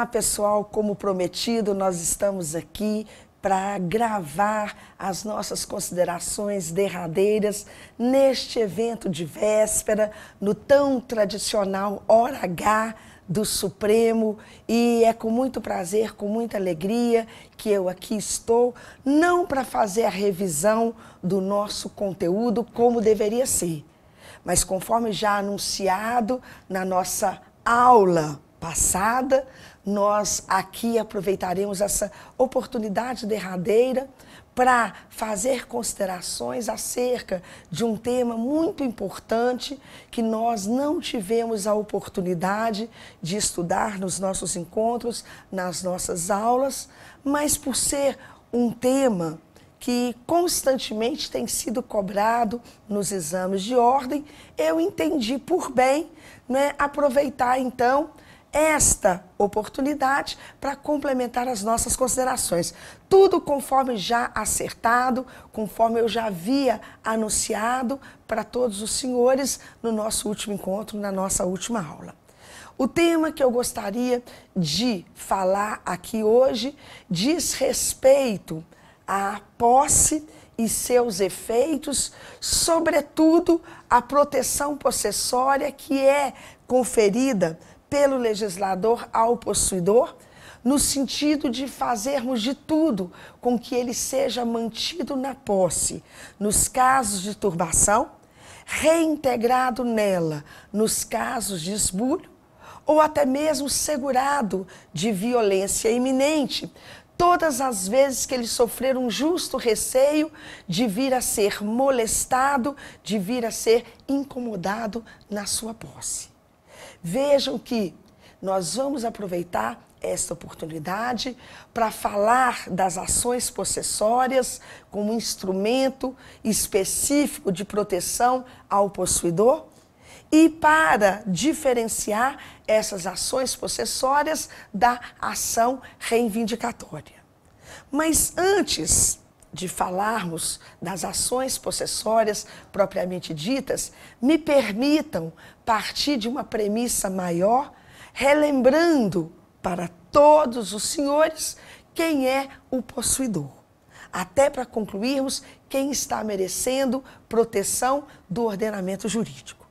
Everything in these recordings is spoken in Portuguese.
Olá, pessoal, como prometido, nós estamos aqui para gravar as nossas considerações derradeiras neste evento de véspera, no tão tradicional Hora H do Supremo, e é com muito prazer, com muita alegria que eu aqui estou, não para fazer a revisão do nosso conteúdo como deveria ser, mas conforme já anunciado na nossa aula passada, nós aqui aproveitaremos essa oportunidade derradeira para fazer considerações acerca de um tema muito importante que nós não tivemos a oportunidade de estudar nos nossos encontros, nas nossas aulas, mas por ser um tema que constantemente tem sido cobrado nos exames de ordem, eu entendi por bem, né, aproveitar então esta oportunidade para complementar as nossas considerações. Tudo conforme já acertado, conforme eu já havia anunciado para todos os senhores no nosso último encontro, na nossa última aula. O tema que eu gostaria de falar aqui hoje diz respeito à posse e seus efeitos, sobretudo a proteção possessória que é conferida pelo legislador ao possuidor, no sentido de fazermos de tudo com que ele seja mantido na posse, nos casos de turbação, reintegrado nela nos casos de esbulho, ou até mesmo segurado de violência iminente, todas as vezes que ele sofrer um justo receio de vir a ser molestado, de vir a ser incomodado na sua posse. Vejam que nós vamos aproveitar esta oportunidade para falar das ações possessórias como instrumento específico de proteção ao possuidor e para diferenciar essas ações possessórias da ação reivindicatória. Mas antes de falarmos das ações possessórias propriamente ditas, me permitam partir de uma premissa maior, relembrando para todos os senhores quem é o possuidor, até para concluirmos quem está merecendo proteção do ordenamento jurídico.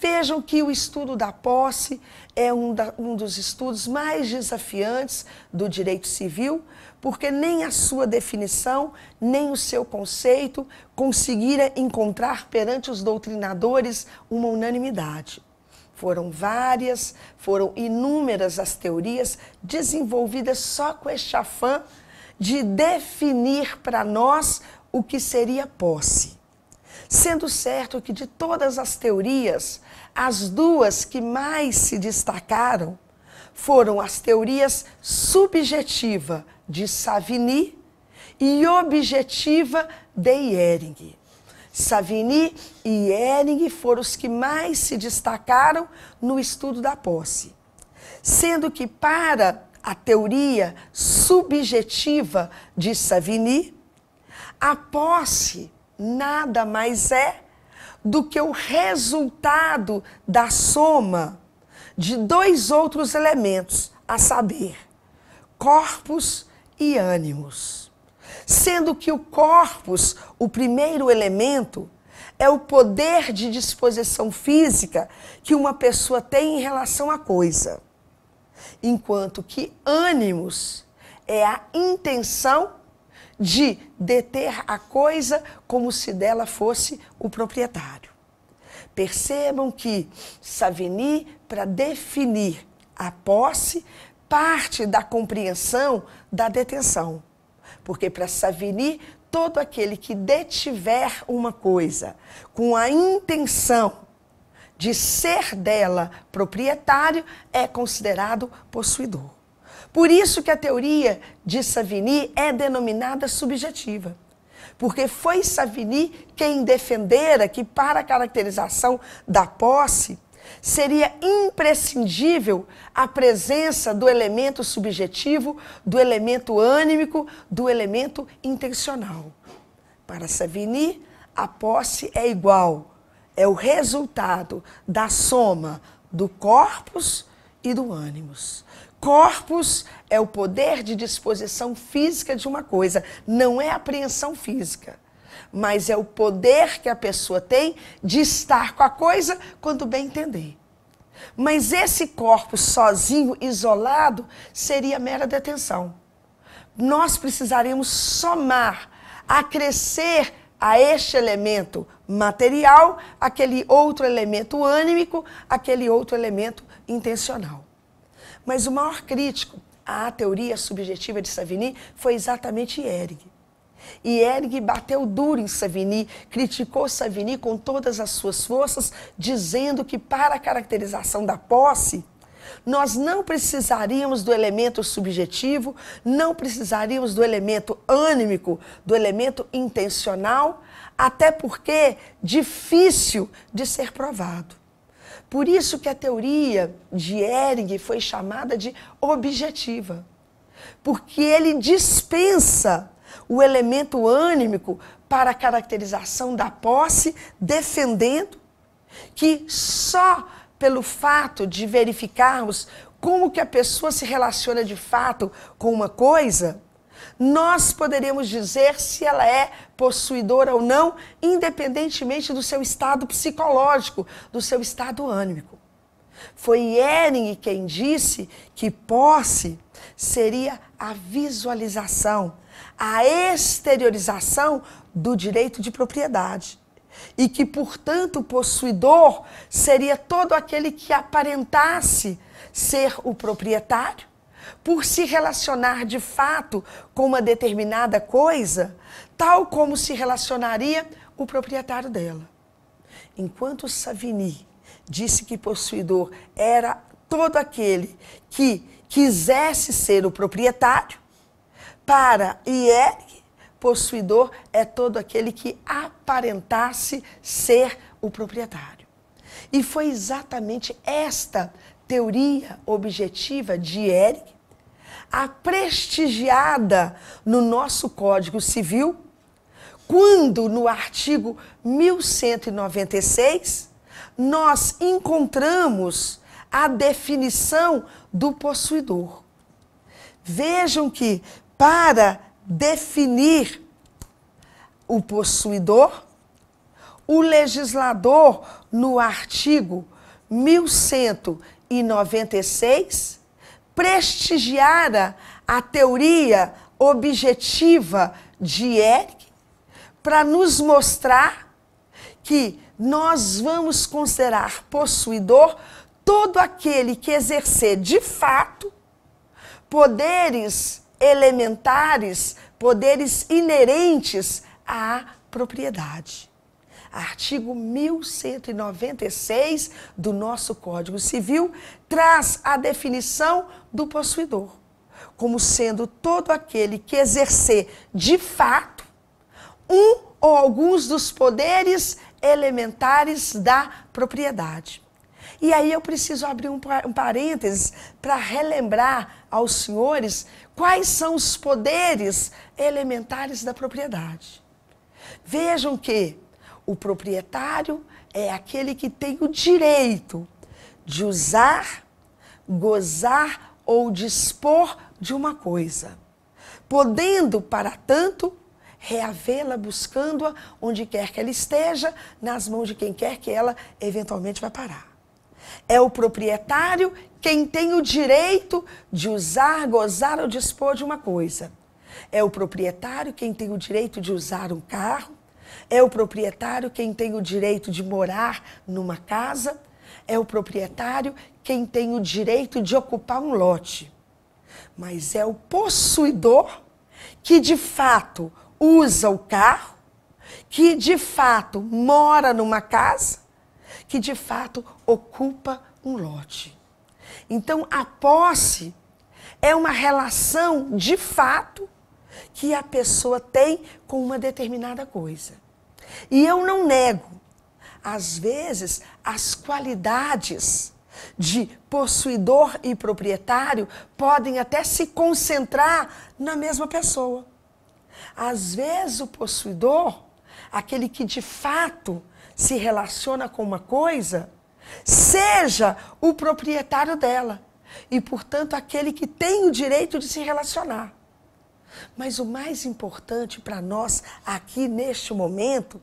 Vejam que o estudo da posse é um dos estudos mais desafiantes do direito civil, porque nem a sua definição, nem o seu conceito conseguiram encontrar perante os doutrinadores uma unanimidade. Foram várias, foram inúmeras as teorias desenvolvidas só com este afã de definir para nós o que seria posse. Sendo certo que de todas as teorias, as duas que mais se destacaram foram as teorias subjetiva de Savigny e objetiva de Ehring. Savigny e Ehring foram os que mais se destacaram no estudo da posse, sendo que para a teoria subjetiva de Savigny, a posse nada mais é do que o resultado da soma de dois outros elementos, a saber, corpus e ânimos. Sendo que o corpus, o primeiro elemento, é o poder de disposição física que uma pessoa tem em relação à coisa, enquanto que ânimos é a intenção de deter a coisa como se dela fosse o proprietário. Percebam que Savigny, para definir a posse, parte da compreensão da detenção. Porque para Savigny, todo aquele que detiver uma coisa com a intenção de ser dela proprietário é considerado possuidor. Por isso que a teoria de Savigny é denominada subjetiva, porque foi Savigny quem defendera que para a caracterização da posse seria imprescindível a presença do elemento subjetivo, do elemento ânico, do elemento intencional. Para Savigny, a posse é igual, é o resultado da soma do corpus e do ânimos. Corpus é o poder de disposição física de uma coisa, não é a apreensão física, mas é o poder que a pessoa tem de estar com a coisa quando bem entender. Mas esse corpus sozinho, isolado, seria mera detenção. Nós precisaríamos somar, acrescer a este elemento material, aquele outro elemento ânico, aquele outro elemento intencional. Mas o maior crítico à teoria subjetiva de Savigny foi exatamente Ehring. E Ehring bateu duro em Savigny, criticou Savigny com todas as suas forças, dizendo que para a caracterização da posse, nós não precisaríamos do elemento subjetivo, não precisaríamos do elemento ânico, do elemento intencional, até porque difícil de ser provado. Por isso que a teoria de Ehring foi chamada de objetiva, porque ele dispensa o elemento ânico para a caracterização da posse, defendendo que só pelo fato de verificarmos como que a pessoa se relaciona de fato com uma coisa, nós poderemos dizer se ela é possuidora ou não, independentemente do seu estado psicológico, do seu estado ânico. Foi Ehring quem disse que posse seria a visualização, a exteriorização do direito de propriedade. E que, portanto, o possuidor seria todo aquele que aparentasse ser o proprietário, por se relacionar de fato com uma determinada coisa, tal como se relacionaria o proprietário dela. Enquanto Savigny disse que possuidor era todo aquele que quisesse ser o proprietário, para Ehring, possuidor é todo aquele que aparentasse ser o proprietário. E foi exatamente esta teoria objetiva de Ehring, a prestigiada no nosso Código Civil, quando no artigo 1196 nós encontramos a definição do possuidor. Vejam que para definir o possuidor, o legislador, no artigo 1196, prestigiara a teoria objetiva de Ehring para nos mostrar que nós vamos considerar possuidor todo aquele que exercer de fato poderes elementares, poderes inerentes à propriedade. Artigo 1196 do nosso Código Civil traz a definição do possuidor como sendo todo aquele que exercer de fato um ou alguns dos poderes elementares da propriedade. E aí eu preciso abrir um parênteses para relembrar aos senhores quais são os poderes elementares da propriedade. Vejam que o proprietário é aquele que tem o direito de usar, gozar ou dispor de uma coisa, podendo, para tanto, reavê-la buscando-a onde quer que ela esteja, nas mãos de quem quer que ela eventualmente vai parar. É o proprietário quem tem o direito de usar, gozar ou dispor de uma coisa. É o proprietário quem tem o direito de usar um carro. É o proprietário quem tem o direito de morar numa casa. É o proprietário quem tem o direito de ocupar um lote. Mas é o possuidor que de fato usa o carro, que de fato mora numa casa, que de fato ocupa um lote. Então, a posse é uma relação de fato que a pessoa tem com uma determinada coisa. E eu não nego, às vezes, as qualidades de possuidor e proprietário podem até se concentrar na mesma pessoa. Às vezes, o possuidor, aquele que de fato se relaciona com uma coisa, seja o proprietário dela, e, portanto, aquele que tem o direito de se relacionar. Mas o mais importante para nós aqui neste momento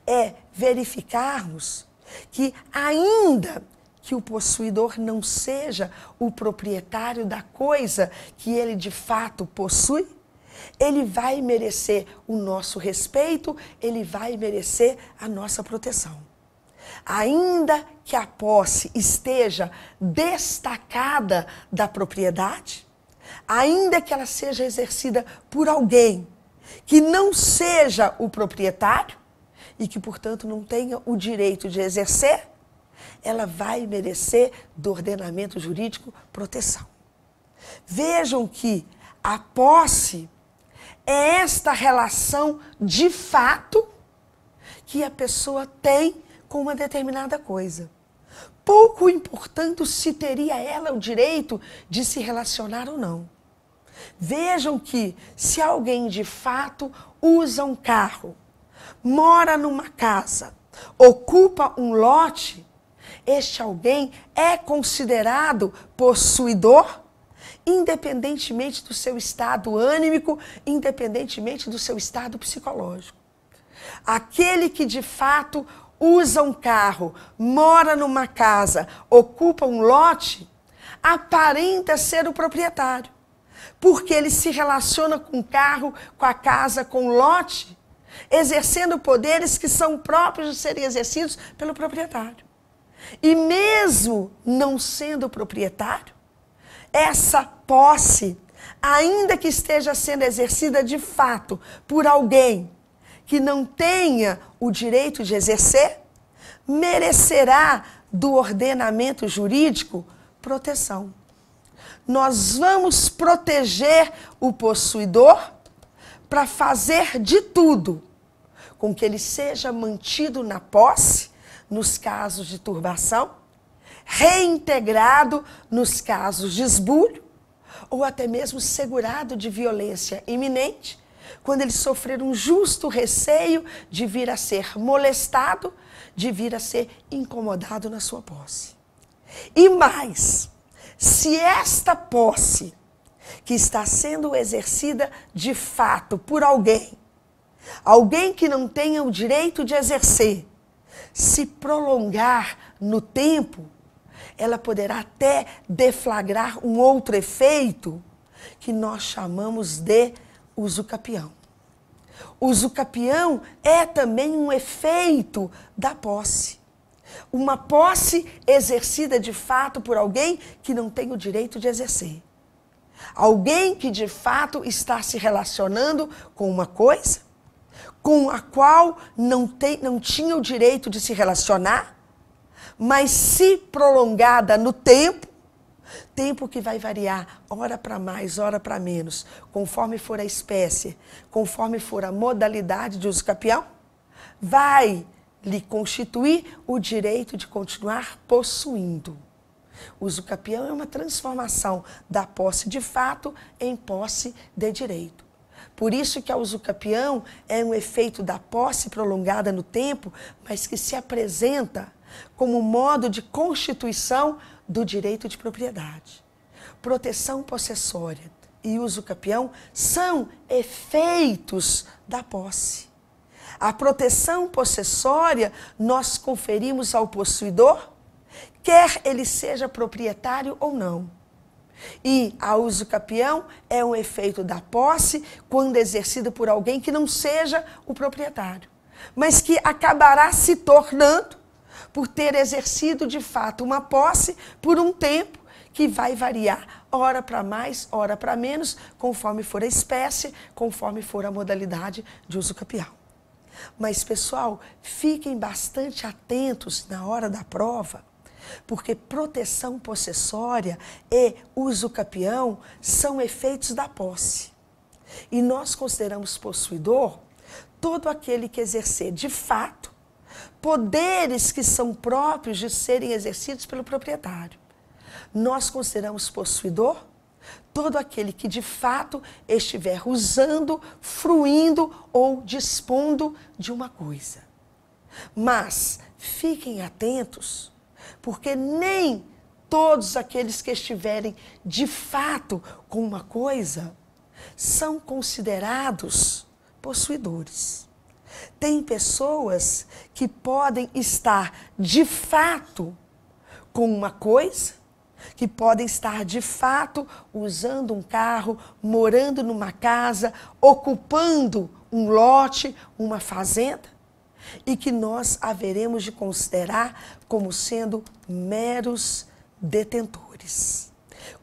é verificarmos que, ainda que o possuidor não seja o proprietário da coisa que ele de fato possui, ele vai merecer o nosso respeito, ele vai merecer a nossa proteção. Ainda que a posse esteja destacada da propriedade, ainda que ela seja exercida por alguém que não seja o proprietário e que, portanto, não tenha o direito de exercer, ela vai merecer do ordenamento jurídico proteção. Vejam que a posse é esta relação de fato que a pessoa tem com uma determinada coisa. Pouco importando se teria ela o direito de se relacionar ou não. Vejam que se alguém de fato usa um carro, mora numa casa, ocupa um lote, este alguém é considerado possuidor, independentemente do seu estado anímico, independentemente do seu estado psicológico. Aquele que de fato usa um carro, mora numa casa, ocupa um lote, aparenta ser o proprietário, porque ele se relaciona com o carro, com a casa, com o lote, exercendo poderes que são próprios de serem exercidos pelo proprietário. E mesmo não sendo proprietário, essa posse, ainda que esteja sendo exercida de fato por alguém que não tenha o direito de exercer, merecerá do ordenamento jurídico proteção. Nós vamos proteger o possuidor para fazer de tudo com que ele seja mantido na posse, nos casos de turbação, reintegrado nos casos de esbulho, ou até mesmo segurado de violência iminente, quando ele sofrer um justo receio de vir a ser molestado, de vir a ser incomodado na sua posse. E mais, se esta posse, que está sendo exercida de fato por alguém que não tenha o direito de exercer, se prolongar no tempo, ela poderá até deflagrar um outro efeito que nós chamamos de usucapião. Usucapião é também um efeito da posse. Uma posse exercida de fato por alguém que não tem o direito de exercer. Alguém que de fato está se relacionando com uma coisa com a qual não tinha o direito de se relacionar, mas se prolongada no tempo que vai variar, hora para mais, hora para menos, conforme for a espécie, conforme for a modalidade de usucapião, vai lhe constituir o direito de continuar possuindo. O usucapião é uma transformação da posse de fato em posse de direito. Por isso que a usucapião é um efeito da posse prolongada no tempo, mas que se apresenta como modo de constituição do direito de propriedade. Proteção possessória e usucapião são efeitos da posse. A proteção possessória nós conferimos ao possuidor, quer ele seja proprietário ou não. E a usucapião é um efeito da posse quando exercida por alguém que não seja o proprietário, mas que acabará se tornando por ter exercido de fato uma posse por um tempo que vai variar, hora para mais, hora para menos, conforme for a espécie, conforme for a modalidade de usucapião. Mas, pessoal, fiquem bastante atentos na hora da prova, porque proteção possessória e usucapião são efeitos da posse. E nós consideramos possuidor todo aquele que exercer de fato poderes que são próprios de serem exercidos pelo proprietário. Nós consideramos possuidor todo aquele que de fato estiver usando, fruindo ou dispondo de uma coisa. Mas fiquem atentos, porque nem todos aqueles que estiverem de fato com uma coisa são considerados possuidores. Tem pessoas que podem estar de fato com uma coisa, que podem estar de fato usando um carro, morando numa casa, ocupando um lote, uma fazenda, e que nós haveremos de considerar como sendo meros detentores.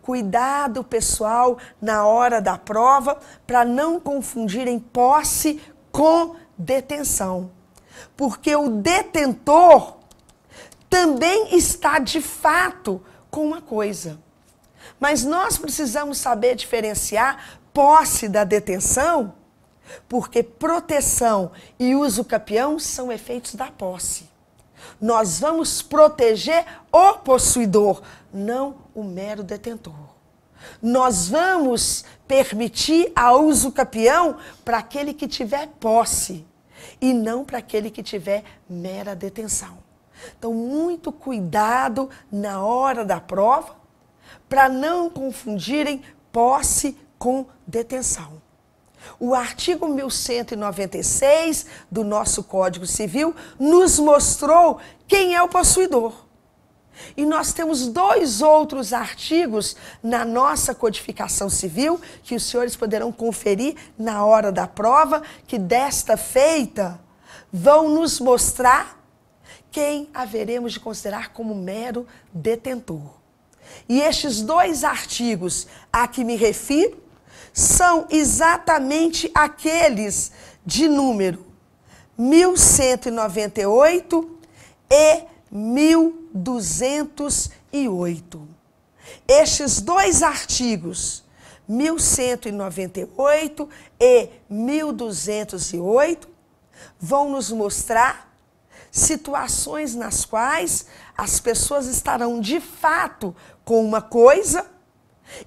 Cuidado, pessoal, na hora da prova, para não confundirem posse com detenção. Porque o detentor também está de fato com uma coisa. Mas nós precisamos saber diferenciar posse da detenção, porque proteção e uso capião são efeitos da posse. Nós vamos proteger o possuidor, não o mero detentor. Nós vamos permitir a uso capião para aquele que tiver posse e não para aquele que tiver mera detenção. Então, muito cuidado na hora da prova para não confundirem posse com detenção. O artigo 1196 do nosso Código Civil nos mostrou quem é o possuidor. E nós temos 2 outros artigos na nossa codificação civil que os senhores poderão conferir na hora da prova, que desta feita vão nos mostrar quem haveremos de considerar como mero detentor. E estes 2 artigos a que me refiro são exatamente aqueles de número 1198 e 1208. Estes 2 artigos, 1198 e 1208, vão nos mostrar situações nas quais as pessoas estarão de fato com uma coisa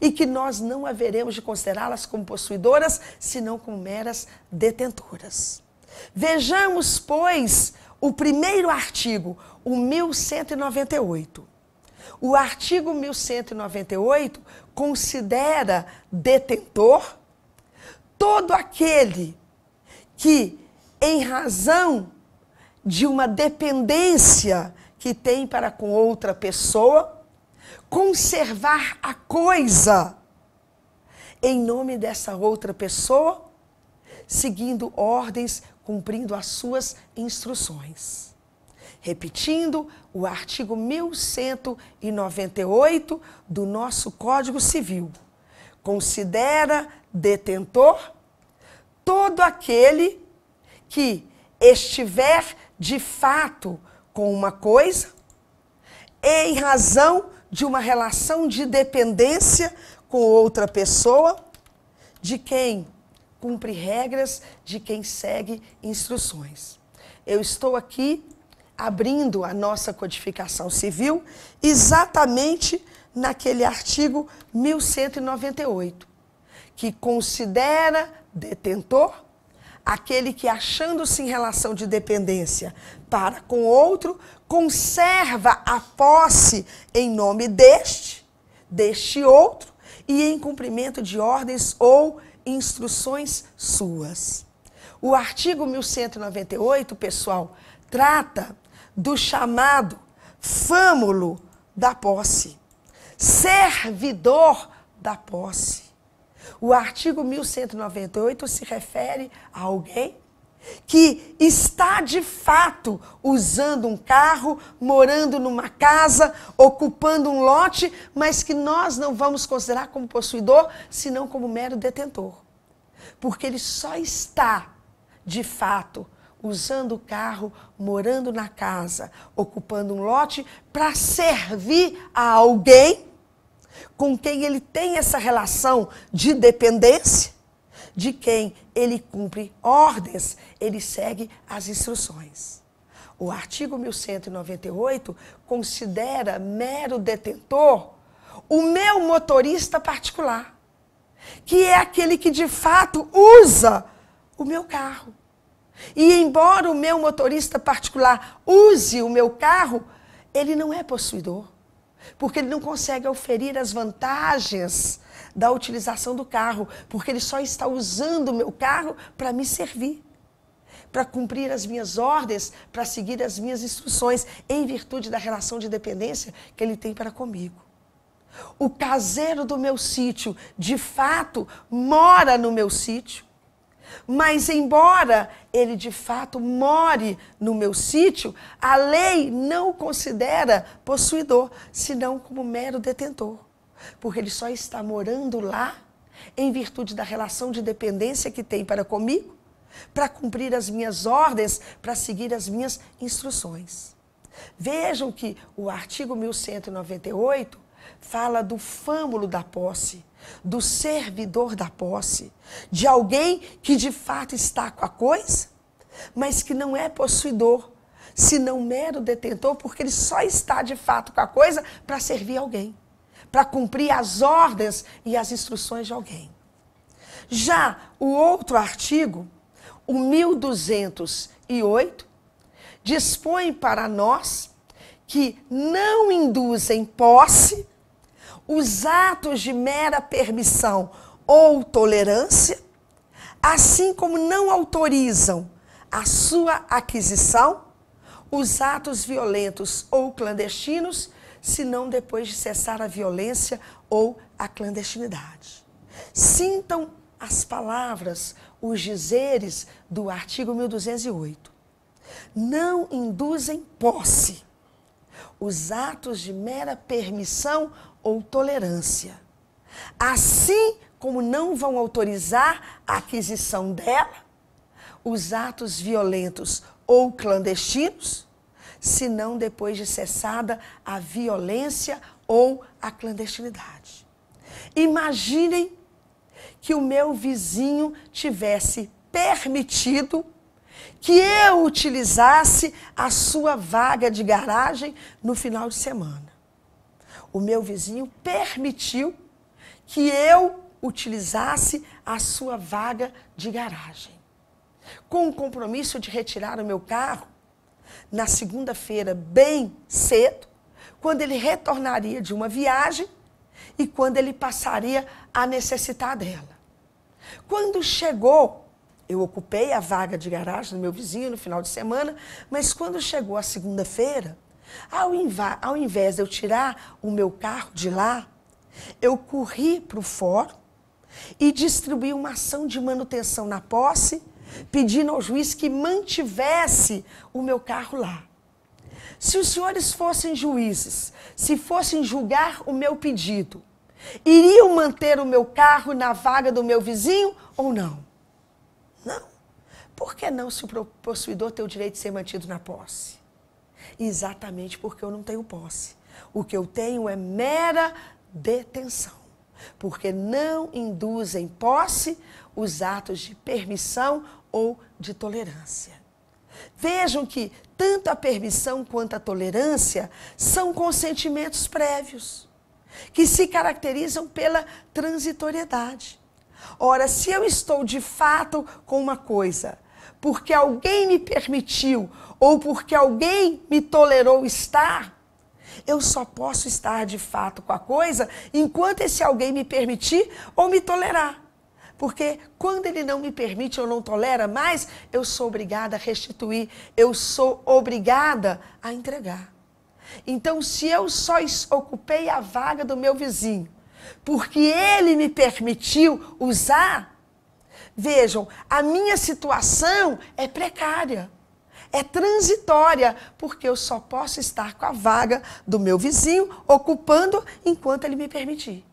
e que nós não haveremos de considerá-las como possuidoras, senão como meras detentoras. Vejamos, pois, o primeiro artigo, o 1198. O artigo 1198 considera detentor todo aquele que, em razão de uma dependência que tem para com outra pessoa, conservar a coisa em nome dessa outra pessoa, seguindo ordens, cumprindo as suas instruções. Repetindo, o artigo 1198 do nosso Código Civil considera detentor todo aquele que estiver de fato com uma coisa, em razão de uma relação de dependência com outra pessoa, de quem cumpre regras, de quem segue instruções. Eu estou aqui abrindo a nossa codificação civil exatamente naquele artigo 1198, que considera detentor aquele que, achando-se em relação de dependência para com outro, conserva a posse em nome deste outro e em cumprimento de ordens ou instruções suas. O artigo 1198, pessoal, trata do chamado fâmulo da posse, servidor da posse. O artigo 1198 se refere a alguém que está de fato usando um carro, morando numa casa, ocupando um lote, mas que nós não vamos considerar como possuidor, senão como mero detentor. Porque ele só está, de fato, usando o carro, morando na casa, ocupando um lote, para servir a alguém com quem ele tem essa relação de dependência, de quem ele cumpre ordens, ele segue as instruções. O artigo 1198 considera mero detentor o meu motorista particular, que é aquele que de fato usa o meu carro. E embora o meu motorista particular use o meu carro, ele não é possuidor. porque ele não consegue oferir as vantagens da utilização do carro, porque ele só está usando o meu carro para me servir, para cumprir as minhas ordens, para seguir as minhas instruções, em virtude da relação de dependência que ele tem para comigo. O caseiro do meu sítio, de fato, mora no meu sítio, mas embora ele de fato more no meu sítio, a lei não o considera possuidor, senão como mero detentor, porque ele só está morando lá em virtude da relação de dependência que tem para comigo, para cumprir as minhas ordens, para seguir as minhas instruções. Vejam que o artigo 1198 fala do fâmulo da posse, do servidor da posse, de alguém que de fato está com a coisa, mas que não é possuidor, senão mero detentor, porque ele só está de fato com a coisa para servir alguém, para cumprir as ordens e as instruções de alguém. Já o outro artigo, o 1208, dispõe para nós que não induzem posse os atos de mera permissão ou tolerância, assim como não autorizam a sua aquisição, os atos violentos ou clandestinos, senão depois de cessar a violência ou a clandestinidade. Sintam as palavras, os dizeres do artigo 1208. Não induzem posse os atos de mera permissão ou tolerância, assim como não vão autorizar a aquisição dela, os atos violentos ou clandestinos, senão depois de cessada a violência ou a clandestinidade. Imaginem que o meu vizinho tivesse permitido que eu utilizasse a sua vaga de garagem no final de semana. O meu vizinho permitiu que eu utilizasse a sua vaga de garagem, com o compromisso de retirar o meu carro na segunda-feira bem cedo, quando ele retornaria de uma viagem e quando ele passaria a necessitar dela. Quando chegou, eu ocupei a vaga de garagem do meu vizinho no final de semana, mas quando chegou a segunda-feira, ao invés de eu tirar o meu carro de lá, eu corri para o fórum e distribuí uma ação de manutenção na posse, pedindo ao juiz que mantivesse o meu carro lá. Se os senhores fossem juízes, se fossem julgar o meu pedido, iriam manter o meu carro na vaga do meu vizinho ou não? Não. Por que não, se o possuidor tem o direito de ser mantido na posse? Exatamente porque eu não tenho posse. O que eu tenho é mera detenção, porque não induzem posse os atos de permissão ou de tolerância. Vejam que tanto a permissão quanto a tolerância são consentimentos prévios, que se caracterizam pela transitoriedade. Ora, se eu estou de fato com uma coisa, porque alguém me permitiu ou porque alguém me tolerou estar, eu só posso estar de fato com a coisa enquanto esse alguém me permitir ou me tolerar. Porque quando ele não me permite ou não tolera mais, eu sou obrigada a restituir, eu sou obrigada a entregar. Então, se eu só ocupei a vaga do meu vizinho, porque ele me permitiu usar, vejam, a minha situação é precária, é transitória, porque eu só posso estar com a vaga do meu vizinho ocupando enquanto ele me permitir.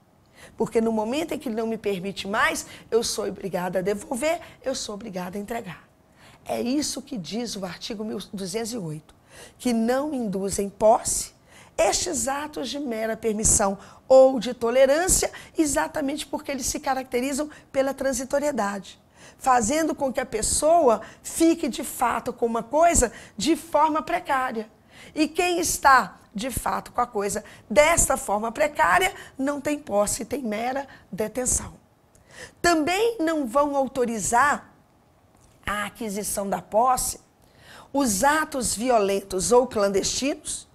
Porque no momento em que ele não me permite mais, eu sou obrigada a devolver, eu sou obrigada a entregar. É isso que diz o artigo 1208, que não induzem posse estes atos de mera permissão ou de tolerância, exatamente porque eles se caracterizam pela transitoriedade, fazendo com que a pessoa fique de fato com uma coisa de forma precária. E quem está de fato com a coisa desta forma precária não tem posse, tem mera detenção. Também não vão autorizar a aquisição da posse os atos violentos ou clandestinos,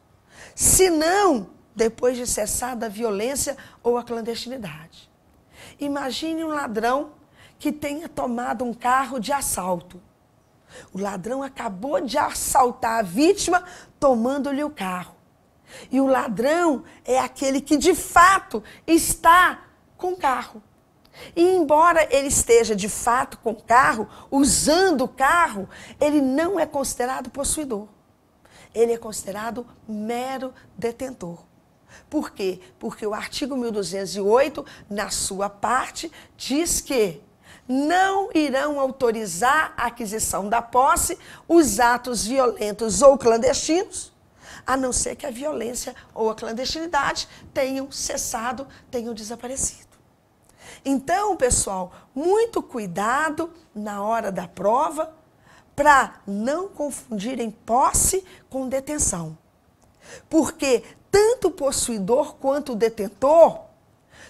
senão depois de cessada a violência ou a clandestinidade. Imagine um ladrão que tenha tomado um carro de assalto. O ladrão acabou de assaltar a vítima, tomando-lhe o carro. E o ladrão é aquele que de fato está com o carro. E embora ele esteja de fato com o carro, usando o carro, ele não é considerado possuidor. Ele é considerado mero detentor. Por quê? Porque o artigo 1208, na sua parte, diz que não irão autorizar a aquisição da posse os atos violentos ou clandestinos, a não ser que a violência ou a clandestinidade tenham cessado, tenham desaparecido. Então, pessoal, muito cuidado na hora da prova para não confundirem posse com detenção. Porque tanto o possuidor quanto o detentor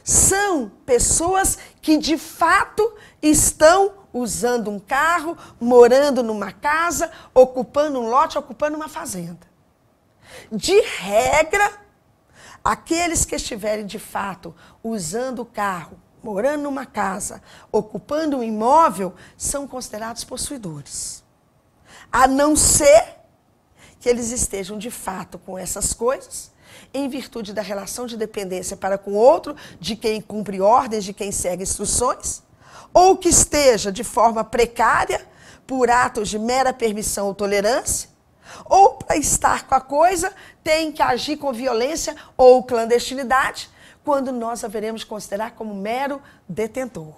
são pessoas que de fato estão usando um carro, morando numa casa, ocupando um lote, ocupando uma fazenda. De regra, aqueles que estiverem de fato usando o carro, morando numa casa, ocupando um imóvel, são considerados possuidores. A não ser que eles estejam de fato com essas coisas, em virtude da relação de dependência para com o outro, de quem cumpre ordens, de quem segue instruções, ou que esteja de forma precária, por atos de mera permissão ou tolerância, ou para estar com a coisa, tem que agir com violência ou clandestinidade, quando nós haveremos de considerar como mero detentor.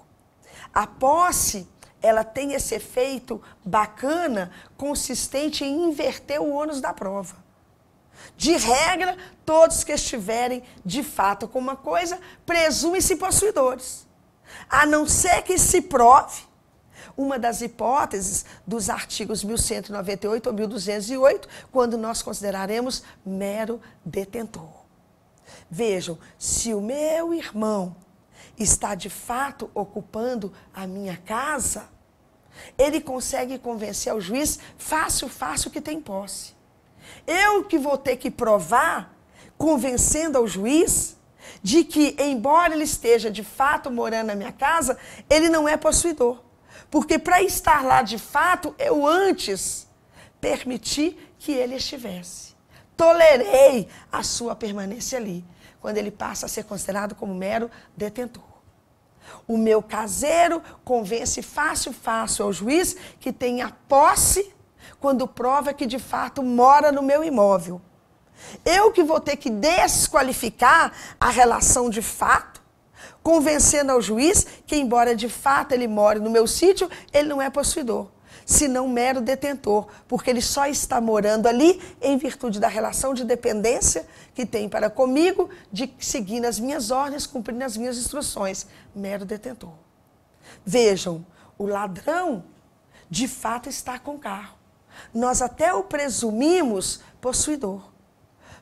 A posse, ela tem esse efeito bacana, consistente em inverter o ônus da prova. De regra, todos que estiverem de fato com uma coisa, presumem-se possuidores. A não ser que se prove uma das hipóteses dos artigos 1198 ou 1208, quando nós consideraremos mero detentor. Vejam, se o meu irmão está de fato ocupando a minha casa, ele consegue convencer ao juiz fácil que tem posse. Eu que vou ter que provar, convencendo ao juiz, de que, embora ele esteja de fato morando na minha casa, ele não é possuidor. Porque para estar lá de fato, eu antes permiti que ele estivesse. Tolerei a sua permanência ali, quando ele passa a ser considerado como mero detentor. O meu caseiro convence fácil ao juiz que tem a posse quando prova que de fato mora no meu imóvel. Eu que vou ter que desqualificar a relação de fato, convencendo ao juiz que, embora de fato ele more no meu sítio, ele não é possuidor, senão mero detentor, porque ele só está morando ali em virtude da relação de dependência que tem para comigo, de seguindo as minhas ordens, cumprindo as minhas instruções, mero detentor. Vejam, o ladrão de fato está com o carro. Nós até o presumimos possuidor.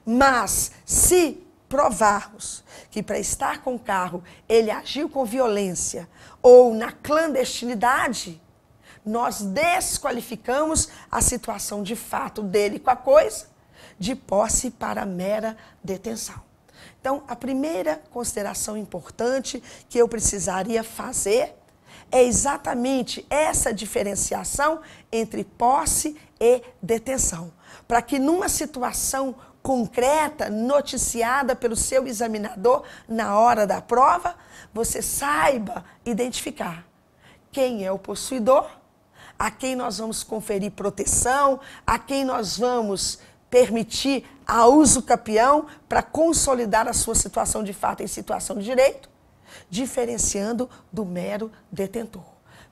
Mas se provarmos que para estar com o carro ele agiu com violência ou na clandestinidade, nós desqualificamos a situação de fato dele com a coisa, de posse para mera detenção. Então, a primeira consideração importante que eu precisaria fazer é exatamente essa diferenciação entre posse e detenção, para que numa situação concreta, noticiada pelo seu examinador na hora da prova, você saiba identificar quem é o possuidor, a quem nós vamos conferir proteção, a quem nós vamos permitir a uso capião para consolidar a sua situação de fato em situação de direito, diferenciando do mero detentor.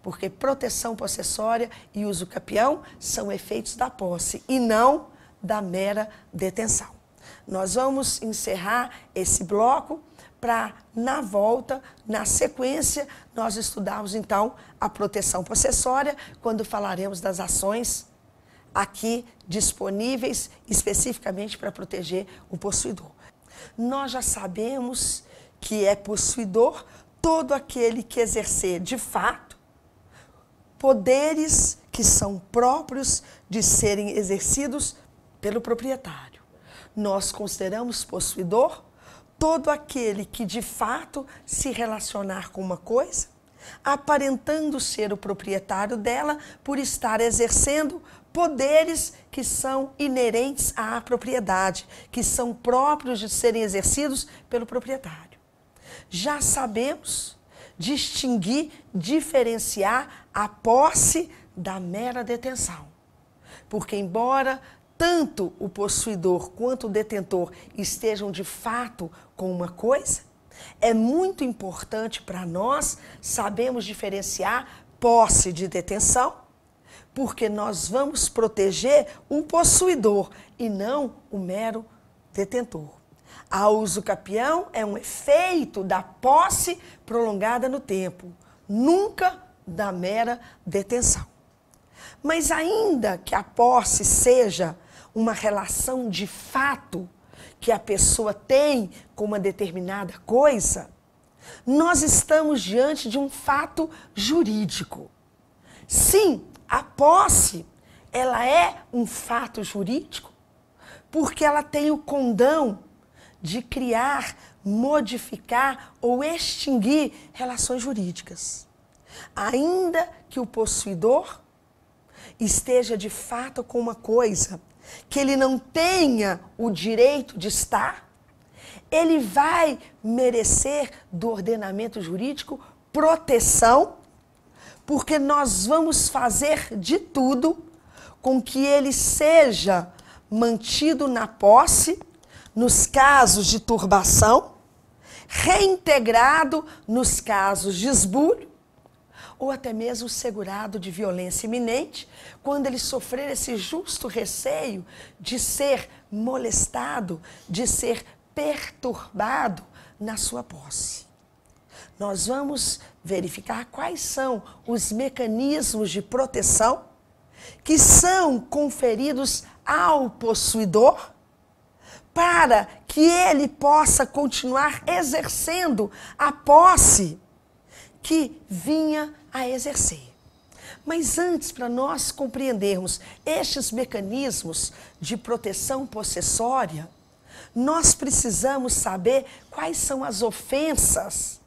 Porque proteção possessória e uso capião são efeitos da posse e não da mera detenção. Nós vamos encerrar esse bloco para, na volta, na sequência, nós estudarmos então a proteção possessória, quando falaremos das ações aqui disponíveis especificamente para proteger o possuidor. Nós já sabemos que é possuidor todo aquele que exercer de fato poderes que são próprios de serem exercidos pelo proprietário. Nós consideramos possuidor todo aquele que de fato se relacionar com uma coisa, aparentando ser o proprietário dela por estar exercendo poderes que são inerentes à propriedade, que são próprios de serem exercidos pelo proprietário. Já sabemos distinguir, diferenciar a posse da mera detenção. Porque embora tanto o possuidor quanto o detentor estejam de fato com uma coisa, é muito importante para nós sabermos diferenciar posse de detenção, porque nós vamos proteger o possuidor e não o mero detentor. A uso capião é um efeito da posse prolongada no tempo, nunca da mera detenção. Mas ainda que a posse seja uma relação de fato que a pessoa tem com uma determinada coisa, nós estamos diante de um fato jurídico. Sim, a posse, ela é um fato jurídico porque ela tem o condão de criar, modificar ou extinguir relações jurídicas. Ainda que o possuidor esteja de fato com uma coisa que ele não tenha o direito de estar, ele vai merecer do ordenamento jurídico proteção, porque nós vamos fazer de tudo com que ele seja mantido na posse nos casos de turbação, reintegrado nos casos de esbulho, ou até mesmo segurado de violência iminente, quando ele sofrer esse justo receio de ser molestado, de ser perturbado na sua posse. Nós vamos verificar quais são os mecanismos de proteção que são conferidos ao possuidor para que ele possa continuar exercendo a posse que vinha a exercer. Mas antes, para nós compreendermos estes mecanismos de proteção possessória, nós precisamos saber quais são as ofensas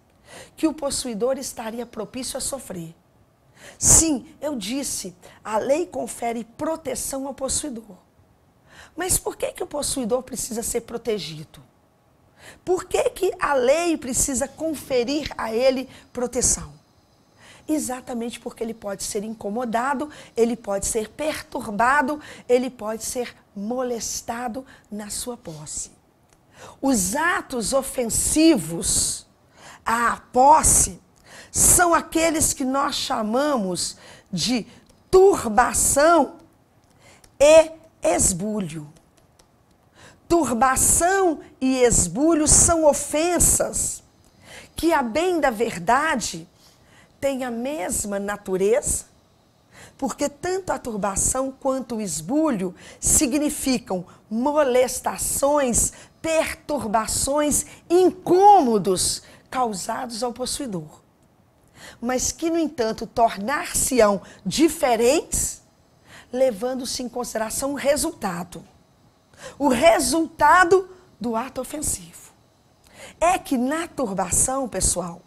que o possuidor estaria propício a sofrer. Sim, eu disse, a lei confere proteção ao possuidor. Mas por que o possuidor precisa ser protegido? Por que a lei precisa conferir a ele proteção? Exatamente porque ele pode ser incomodado, ele pode ser perturbado, ele pode ser molestado na sua posse. Os atos ofensivos à posse são aqueles que nós chamamos de turbação e esbulho. Turbação e esbulho são ofensas que, a bem da verdade, têm a mesma natureza, porque tanto a turbação quanto o esbulho significam molestações, perturbações, incômodos causados ao possuidor, mas que, no entanto, tornar-se-ão diferentes, levando-se em consideração o resultado do ato ofensivo. É que na turbação, pessoal,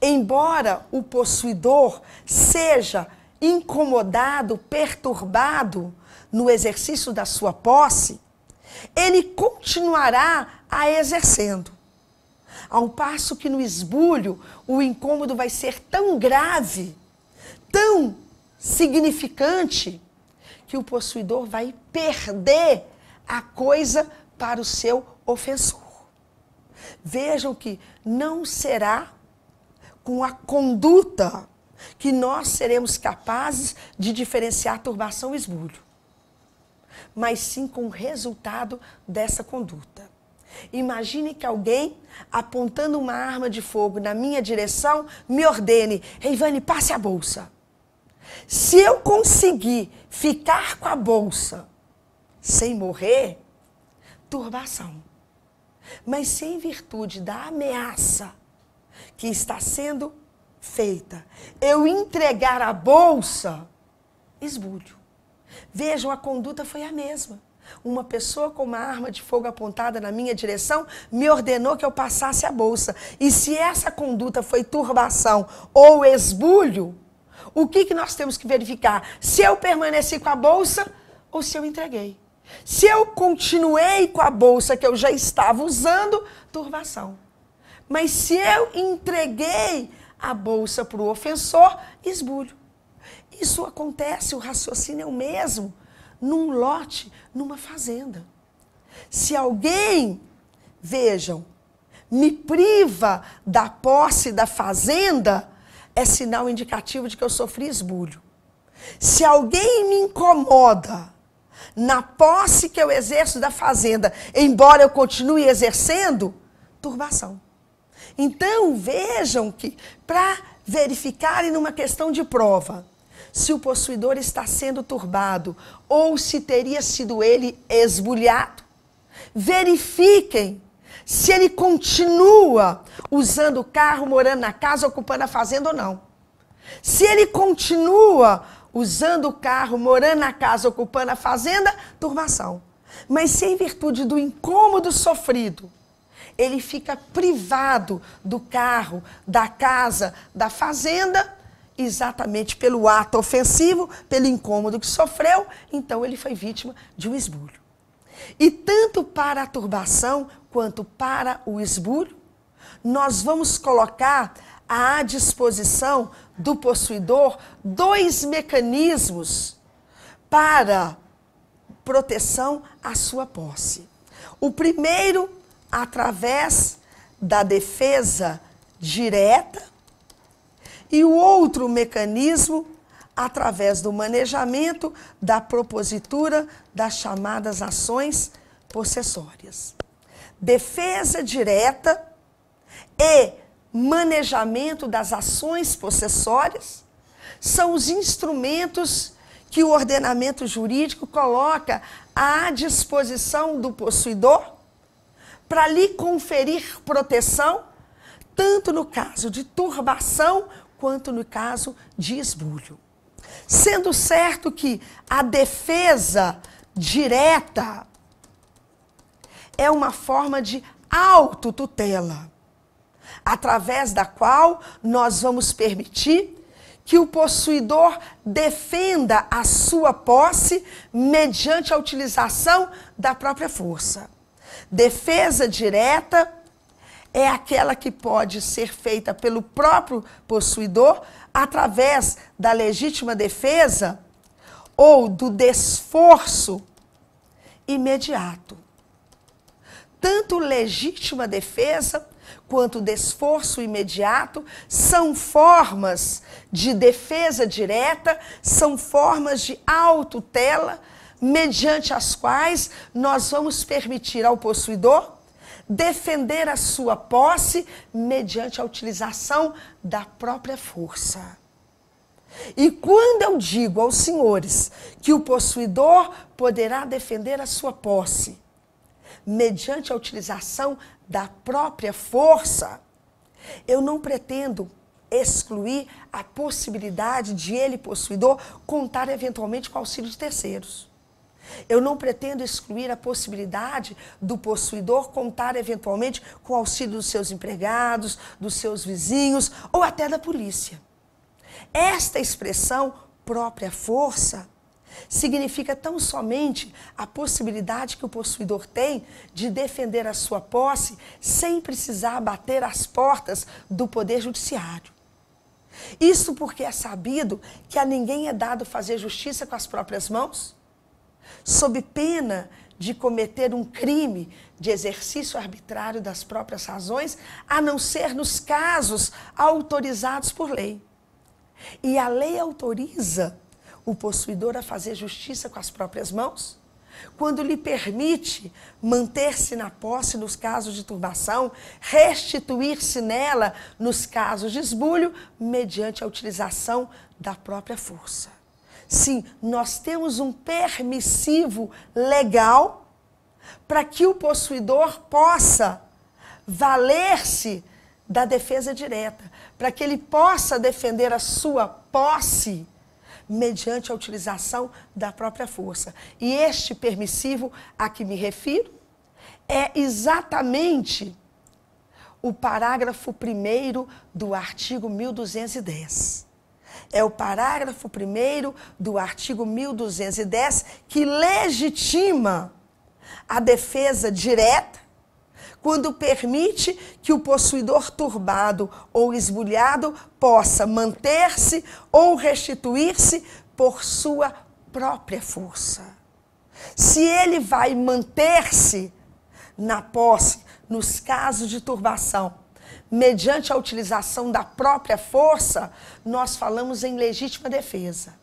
embora o possuidor seja incomodado, perturbado no exercício da sua posse, ele continuará a exercendo. Ao passo que no esbulho o incômodo vai ser tão grave, tão significante, que o possuidor vai perder a coisa para o seu ofensor. Vejam que não será com a conduta que nós seremos capazes de diferenciar turbação e esbulho, mas sim com o resultado dessa conduta. Imagine que alguém, apontando uma arma de fogo na minha direção, me ordene: Reivane, passe a bolsa. Se eu conseguir ficar com a bolsa sem morrer, turbação. Mas se em virtude da ameaça que está sendo feita, eu entregar a bolsa, esbulho. Vejam, a conduta foi a mesma, Uma pessoa com uma arma de fogo apontada na minha direção me ordenou que eu passasse a bolsa. E se essa conduta foi turbação ou esbulho, o que nós temos que verificar? Se eu permaneci com a bolsa ou se eu entreguei. Se eu continuei com a bolsa que eu já estava usando, turbação. Mas se eu entreguei a bolsa para o ofensor, esbulho. Isso acontece, o raciocínio é o mesmo, num lote, numa fazenda. Se alguém, vejam, me priva da posse da fazenda, é sinal indicativo de que eu sofri esbulho. Se alguém me incomoda na posse que eu exerço da fazenda, embora eu continue exercendo, turbação. Então, vejam que, para verificarem numa questão de prova, se o possuidor está sendo turbado ou se teria sido ele esbulhado, verifiquem se ele continua usando o carro, morando na casa, ocupando a fazenda ou não. Se ele continua usando o carro, morando na casa, ocupando a fazenda, turbação. Mas se em virtude do incômodo sofrido, ele fica privado do carro, da casa, da fazenda, exatamente pelo ato ofensivo, pelo incômodo que sofreu, então ele foi vítima de um esbulho. E tanto para a turbação quanto para o esbulho, nós vamos colocar à disposição do possuidor 2 mecanismos para proteção à sua posse. O primeiro, através da defesa direta, e o outro mecanismo, através do manejamento da propositura das chamadas ações possessórias. Defesa direta e manejamento das ações possessórias são os instrumentos que o ordenamento jurídico coloca à disposição do possuidor para lhe conferir proteção, tanto no caso de turbação quanto no caso de esbulho. Sendo certo que a defesa direta é uma forma de autotutela, através da qual nós vamos permitir que o possuidor defenda a sua posse mediante a utilização da própria força. Defesa direta é aquela que pode ser feita pelo próprio possuidor através da legítima defesa ou do desforço imediato. Tanto legítima defesa quanto desforço imediato são formas de defesa direta, são formas de autotutela, mediante as quais nós vamos permitir ao possuidor defender a sua posse mediante a utilização da própria força. E quando eu digo aos senhores que o possuidor poderá defender a sua posse mediante a utilização da própria força, eu não pretendo excluir a possibilidade de ele, possuidor, contar eventualmente com o auxílio de terceiros. Eu não pretendo excluir a possibilidade do possuidor contar eventualmente com o auxílio dos seus empregados, dos seus vizinhos ou até da polícia. Esta expressão, própria força, significa tão somente a possibilidade que o possuidor tem de defender a sua posse sem precisar bater às portas do Poder Judiciário. Isso porque é sabido que a ninguém é dado fazer justiça com as próprias mãos, sob pena de cometer um crime de exercício arbitrário das próprias razões, a não ser nos casos autorizados por lei. E a lei autoriza o possuidor a fazer justiça com as próprias mãos, quando lhe permite manter-se na posse nos casos de turbação, restituir-se nela nos casos de esbulho, mediante a utilização da própria força. Sim, nós temos um permissivo legal para que o possuidor possa valer-se da defesa direta, para que ele possa defender a sua posse mediante a utilização da própria força. E este permissivo a que me refiro é exatamente o parágrafo 1º do artigo 1210. É o parágrafo 1º do artigo 1210 que legitima a defesa direta quando permite que o possuidor turbado ou esbulhado possa manter-se ou restituir-se por sua própria força. Se ele vai manter-se na posse, nos casos de turbação, mediante a utilização da própria força, nós falamos em legítima defesa.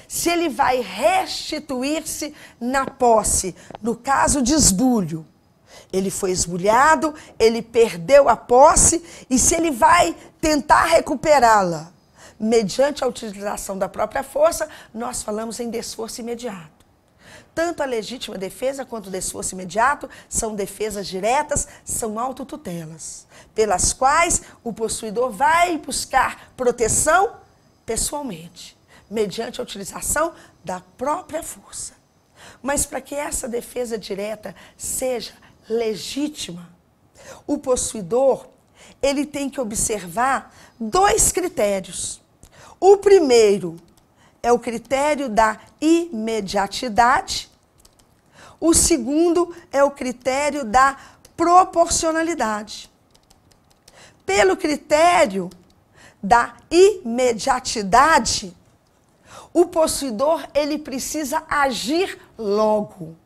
Se ele vai restituir-se na posse, no caso de esbulho, ele foi esbulhado, ele perdeu a posse, e se ele vai tentar recuperá-la, mediante a utilização da própria força, nós falamos em desforço imediato. Tanto a legítima defesa quanto o desforço imediato são defesas diretas, são autotutelas, pelas quais o possuidor vai buscar proteção pessoalmente, mediante a utilização da própria força. Mas para que essa defesa direta seja legítima, o possuidor ele tem que observar 2 critérios. O primeiro é o critério da imediatidade. O segundo é o critério da proporcionalidade. Pelo critério da imediatidade, o possuidor ele precisa agir logo.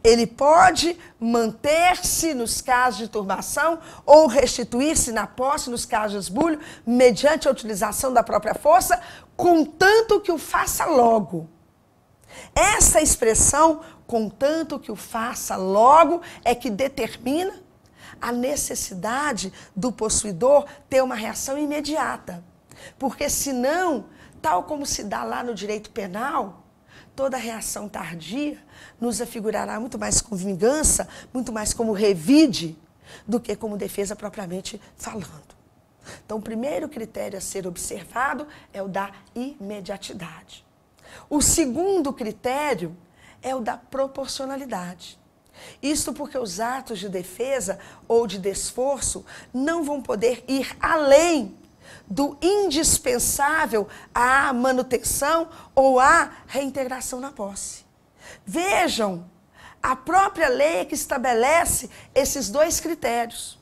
Ele pode manter-se nos casos de turbação ou restituir-se na posse nos casos de esbulho, mediante a utilização da própria força, contanto que o faça logo. Essa expressão, contanto que o faça logo, é que determina a necessidade do possuidor ter uma reação imediata. Porque senão, tal como se dá lá no direito penal, toda reação tardia nos afigurará muito mais com vingança, muito mais como revide, do que como defesa propriamente falando. Então, o primeiro critério a ser observado é o da imediatidade. O segundo critério é o da proporcionalidade. Isto porque os atos de defesa ou de desforço não vão poder ir além do indispensável à manutenção ou à reintegração na posse. Vejam, a própria lei que estabelece esses 2 critérios.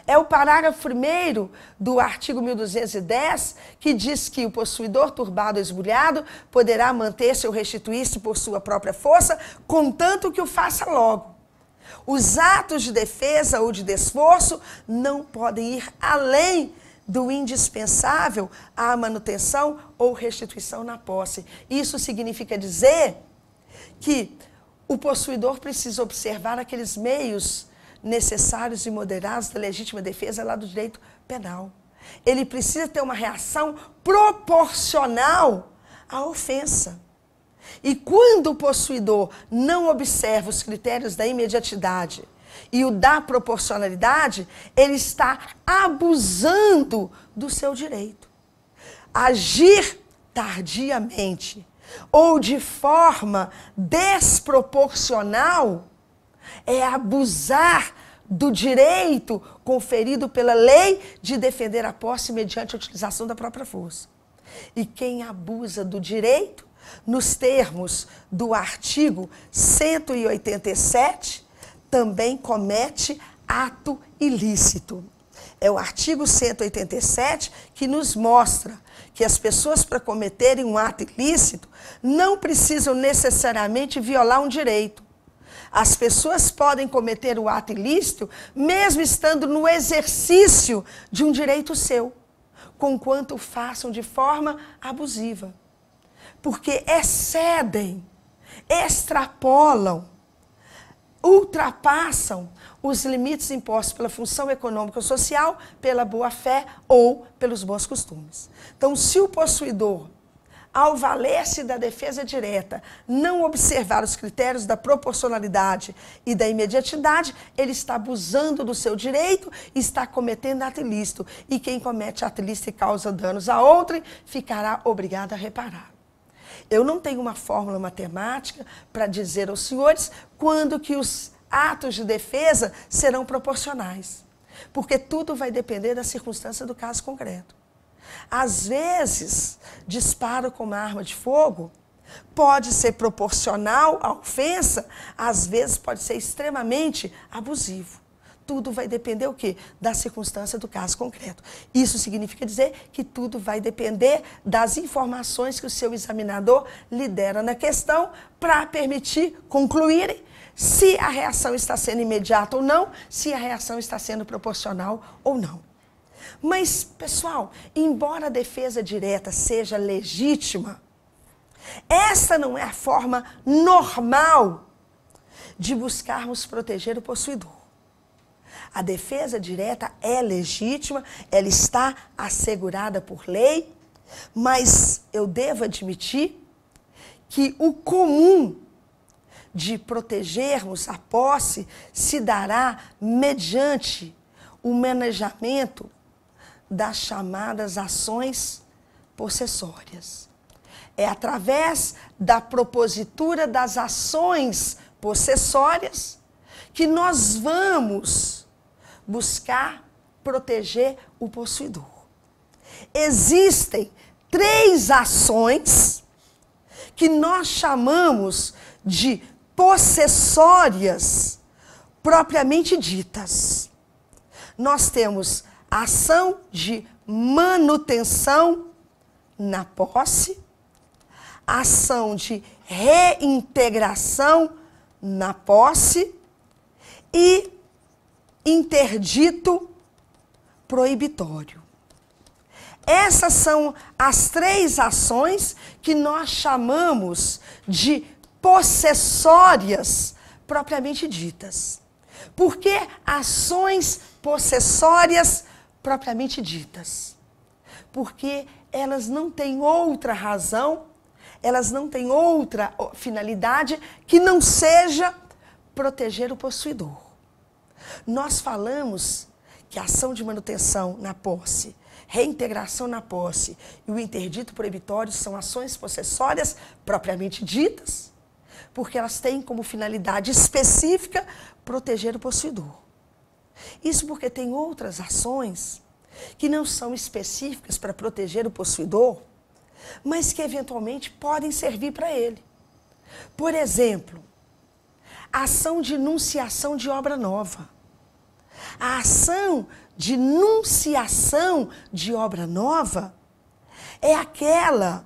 É o parágrafo 1º do artigo 1210, que diz que o possuidor turbado ou esbulhado poderá manter-se ou restituir-se por sua própria força, contanto que o faça logo. Os atos de defesa ou de desforço não podem ir além do indispensável à manutenção ou restituição na posse. Isso significa dizer que o possuidor precisa observar aqueles meios necessários e moderados da legítima defesa lá do direito penal. Ele precisa ter uma reação proporcional à ofensa. E quando o possuidor não observa os critérios da imediatidade e o da proporcionalidade, ele está abusando do seu direito. Agir tardiamente ou de forma desproporcional é abusar do direito conferido pela lei de defender a posse mediante a utilização da própria força. E quem abusa do direito, nos termos do artigo 187, também comete ato ilícito. É o artigo 187 que nos mostra que as pessoas, para cometerem um ato ilícito, não precisam necessariamente violar um direito. As pessoas podem cometer o ato ilícito mesmo estando no exercício de um direito seu, conquanto o façam de forma abusiva. Porque excedem, extrapolam, ultrapassam os limites impostos pela função econômica ou social, pela boa-fé ou pelos bons costumes. Então, se o possuidor, ao valer-se da defesa direta, não observar os critérios da proporcionalidade e da imediatidade, ele está abusando do seu direito e está cometendo ato ilícito. E quem comete ato ilícito e causa danos a outrem, ficará obrigado a reparar. Eu não tenho uma fórmula matemática para dizer aos senhores quando que os atos de defesa serão proporcionais, porque tudo vai depender da circunstância do caso concreto. Às vezes, disparo com uma arma de fogo pode ser proporcional à ofensa, às vezes pode ser extremamente abusivo. Tudo vai depender o quê? Da circunstância do caso concreto. Isso significa dizer que tudo vai depender das informações que o seu examinador lhe dera na questão para permitir concluir se a reação está sendo imediata ou não, se a reação está sendo proporcional ou não. Mas, pessoal, embora a defesa direta seja legítima, essa não é a forma normal de buscarmos proteger o possuidor. A defesa direta é legítima, ela está assegurada por lei, mas eu devo admitir que o comum de protegermos a posse se dará mediante o manejamento das chamadas ações possessórias. É através da propositura das ações possessórias que nós vamos buscar proteger o possuidor. Existem 3 ações que nós chamamos de possessórias propriamente ditas. Nós temos a ação de manutenção na posse, ação de reintegração na posse e interdito proibitório. Essas são as 3 ações que nós chamamos de possessórias propriamente ditas. Por que ações possessórias propriamente ditas? Porque elas não têm outra razão, elas não têm outra finalidade que não seja proteger o possuidor. Nós falamos que a ação de manutenção na posse, reintegração na posse e o interdito proibitório são ações possessórias propriamente ditas, porque elas têm como finalidade específica proteger o possuidor. Isso porque tem outras ações que não são específicas para proteger o possuidor, mas que eventualmente podem servir para ele. Por exemplo, a ação de nunciação de obra nova. A ação de nunciação de obra nova é aquela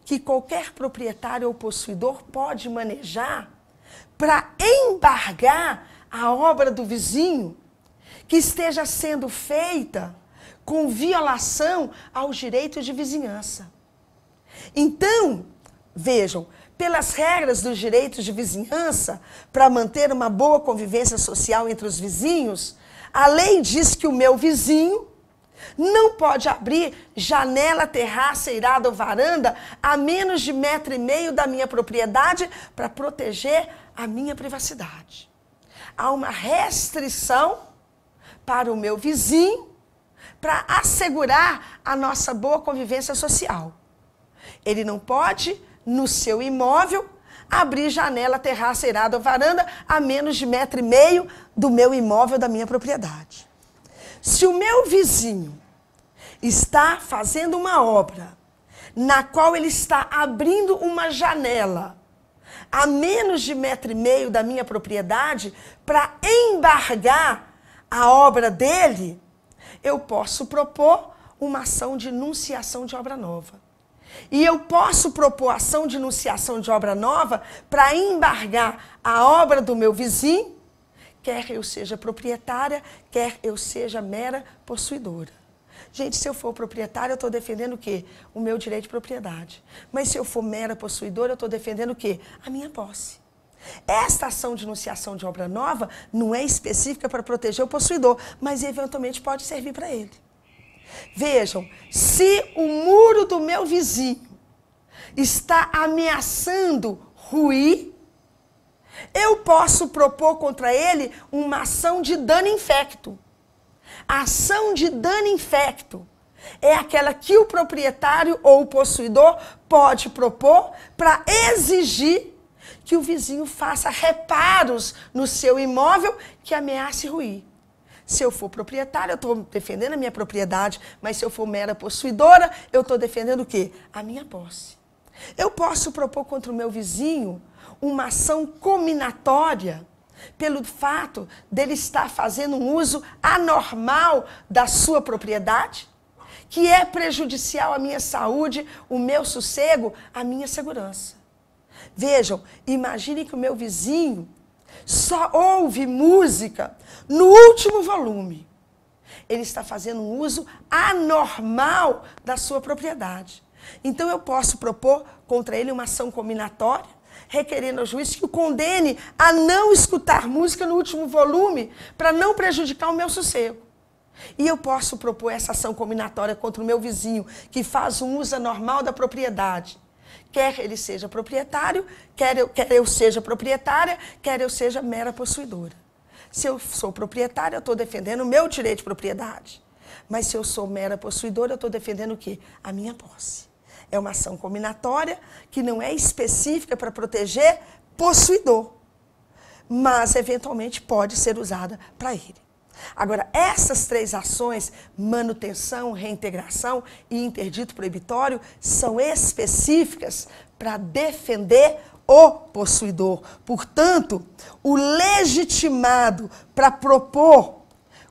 que qualquer proprietário ou possuidor pode manejar para embargar a obra do vizinho que esteja sendo feita com violação aos direitos de vizinhança. Então, vejam, pelas regras dos direitos de vizinhança, para manter uma boa convivência social entre os vizinhos, a lei diz que o meu vizinho não pode abrir janela, terraça, eirada ou varanda a menos de 1,5 metro da minha propriedade para proteger a minha privacidade. Há uma restrição para o meu vizinho para assegurar a nossa boa convivência social. Ele não pode, no seu imóvel, abrir janela, terraça, eirada ou varanda a menos de 1,5 metro do meu imóvel, da minha propriedade. Se o meu vizinho está fazendo uma obra na qual ele está abrindo uma janela a menos de 1,5 metro da minha propriedade para embargar a obra dele, eu posso propor uma ação de nunciação de obra nova. E eu posso propor ação de nunciação de obra nova para embargar a obra do meu vizinho, quer eu seja proprietária, quer eu seja mera possuidora. Gente, se eu for proprietária, eu estou defendendo o quê? O meu direito de propriedade. Mas se eu for mera possuidora, eu estou defendendo o quê? A minha posse. Esta ação de nunciação de obra nova não é específica para proteger o possuidor, mas eventualmente pode servir para ele. Vejam, se o muro do meu vizinho está ameaçando ruir, eu posso propor contra ele uma ação de dano infecto. A ação de dano infecto é aquela que o proprietário ou o possuidor pode propor para exigir que o vizinho faça reparos no seu imóvel que ameace ruir. Se eu for proprietária, eu estou defendendo a minha propriedade, mas se eu for mera possuidora, eu estou defendendo o quê? A minha posse. Eu posso propor contra o meu vizinho uma ação cominatória pelo fato dele estar fazendo um uso anormal da sua propriedade, que é prejudicial à minha saúde, o meu sossego, a minha segurança. Vejam, imaginem que o meu vizinho só ouve música no último volume. Ele está fazendo um uso anormal da sua propriedade. Então eu posso propor contra ele uma ação cominatória, requerendo ao juiz que o condene a não escutar música no último volume, para não prejudicar o meu sossego. E eu posso propor essa ação cominatória contra o meu vizinho, que faz um uso anormal da propriedade. Quer ele seja proprietário, quer eu seja proprietária, quer eu seja mera possuidora. Se eu sou proprietária, eu estou defendendo o meu direito de propriedade. Mas se eu sou mera possuidora, eu estou defendendo o quê? A minha posse. É uma ação cominatória que não é específica para proteger possuidor, mas eventualmente pode ser usada para ele. Agora, essas três ações, manutenção, reintegração e interdito proibitório, são específicas para defender o possuidor. Portanto, o legitimado para propor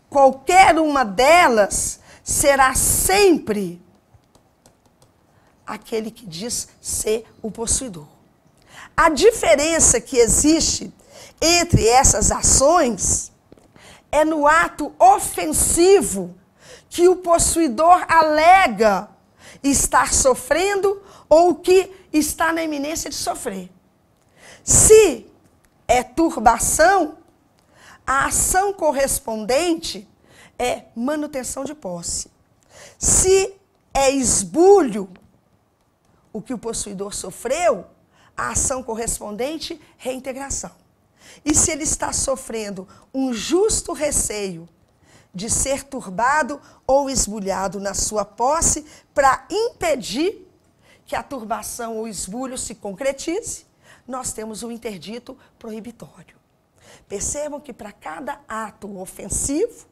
qualquer uma delas será sempre aquele que diz ser o possuidor. A diferença que existe entre essas ações é no ato ofensivo que o possuidor alega estar sofrendo ou que está na iminência de sofrer. Se é turbação, a ação correspondente é manutenção de posse. Se é esbulho, o que o possuidor sofreu, a ação correspondente, reintegração. E se ele está sofrendo um justo receio de ser turbado ou esbulhado na sua posse para impedir que a turbação ou esbulho se concretize, nós temos o interdito proibitório. Percebam que para cada ato ofensivo,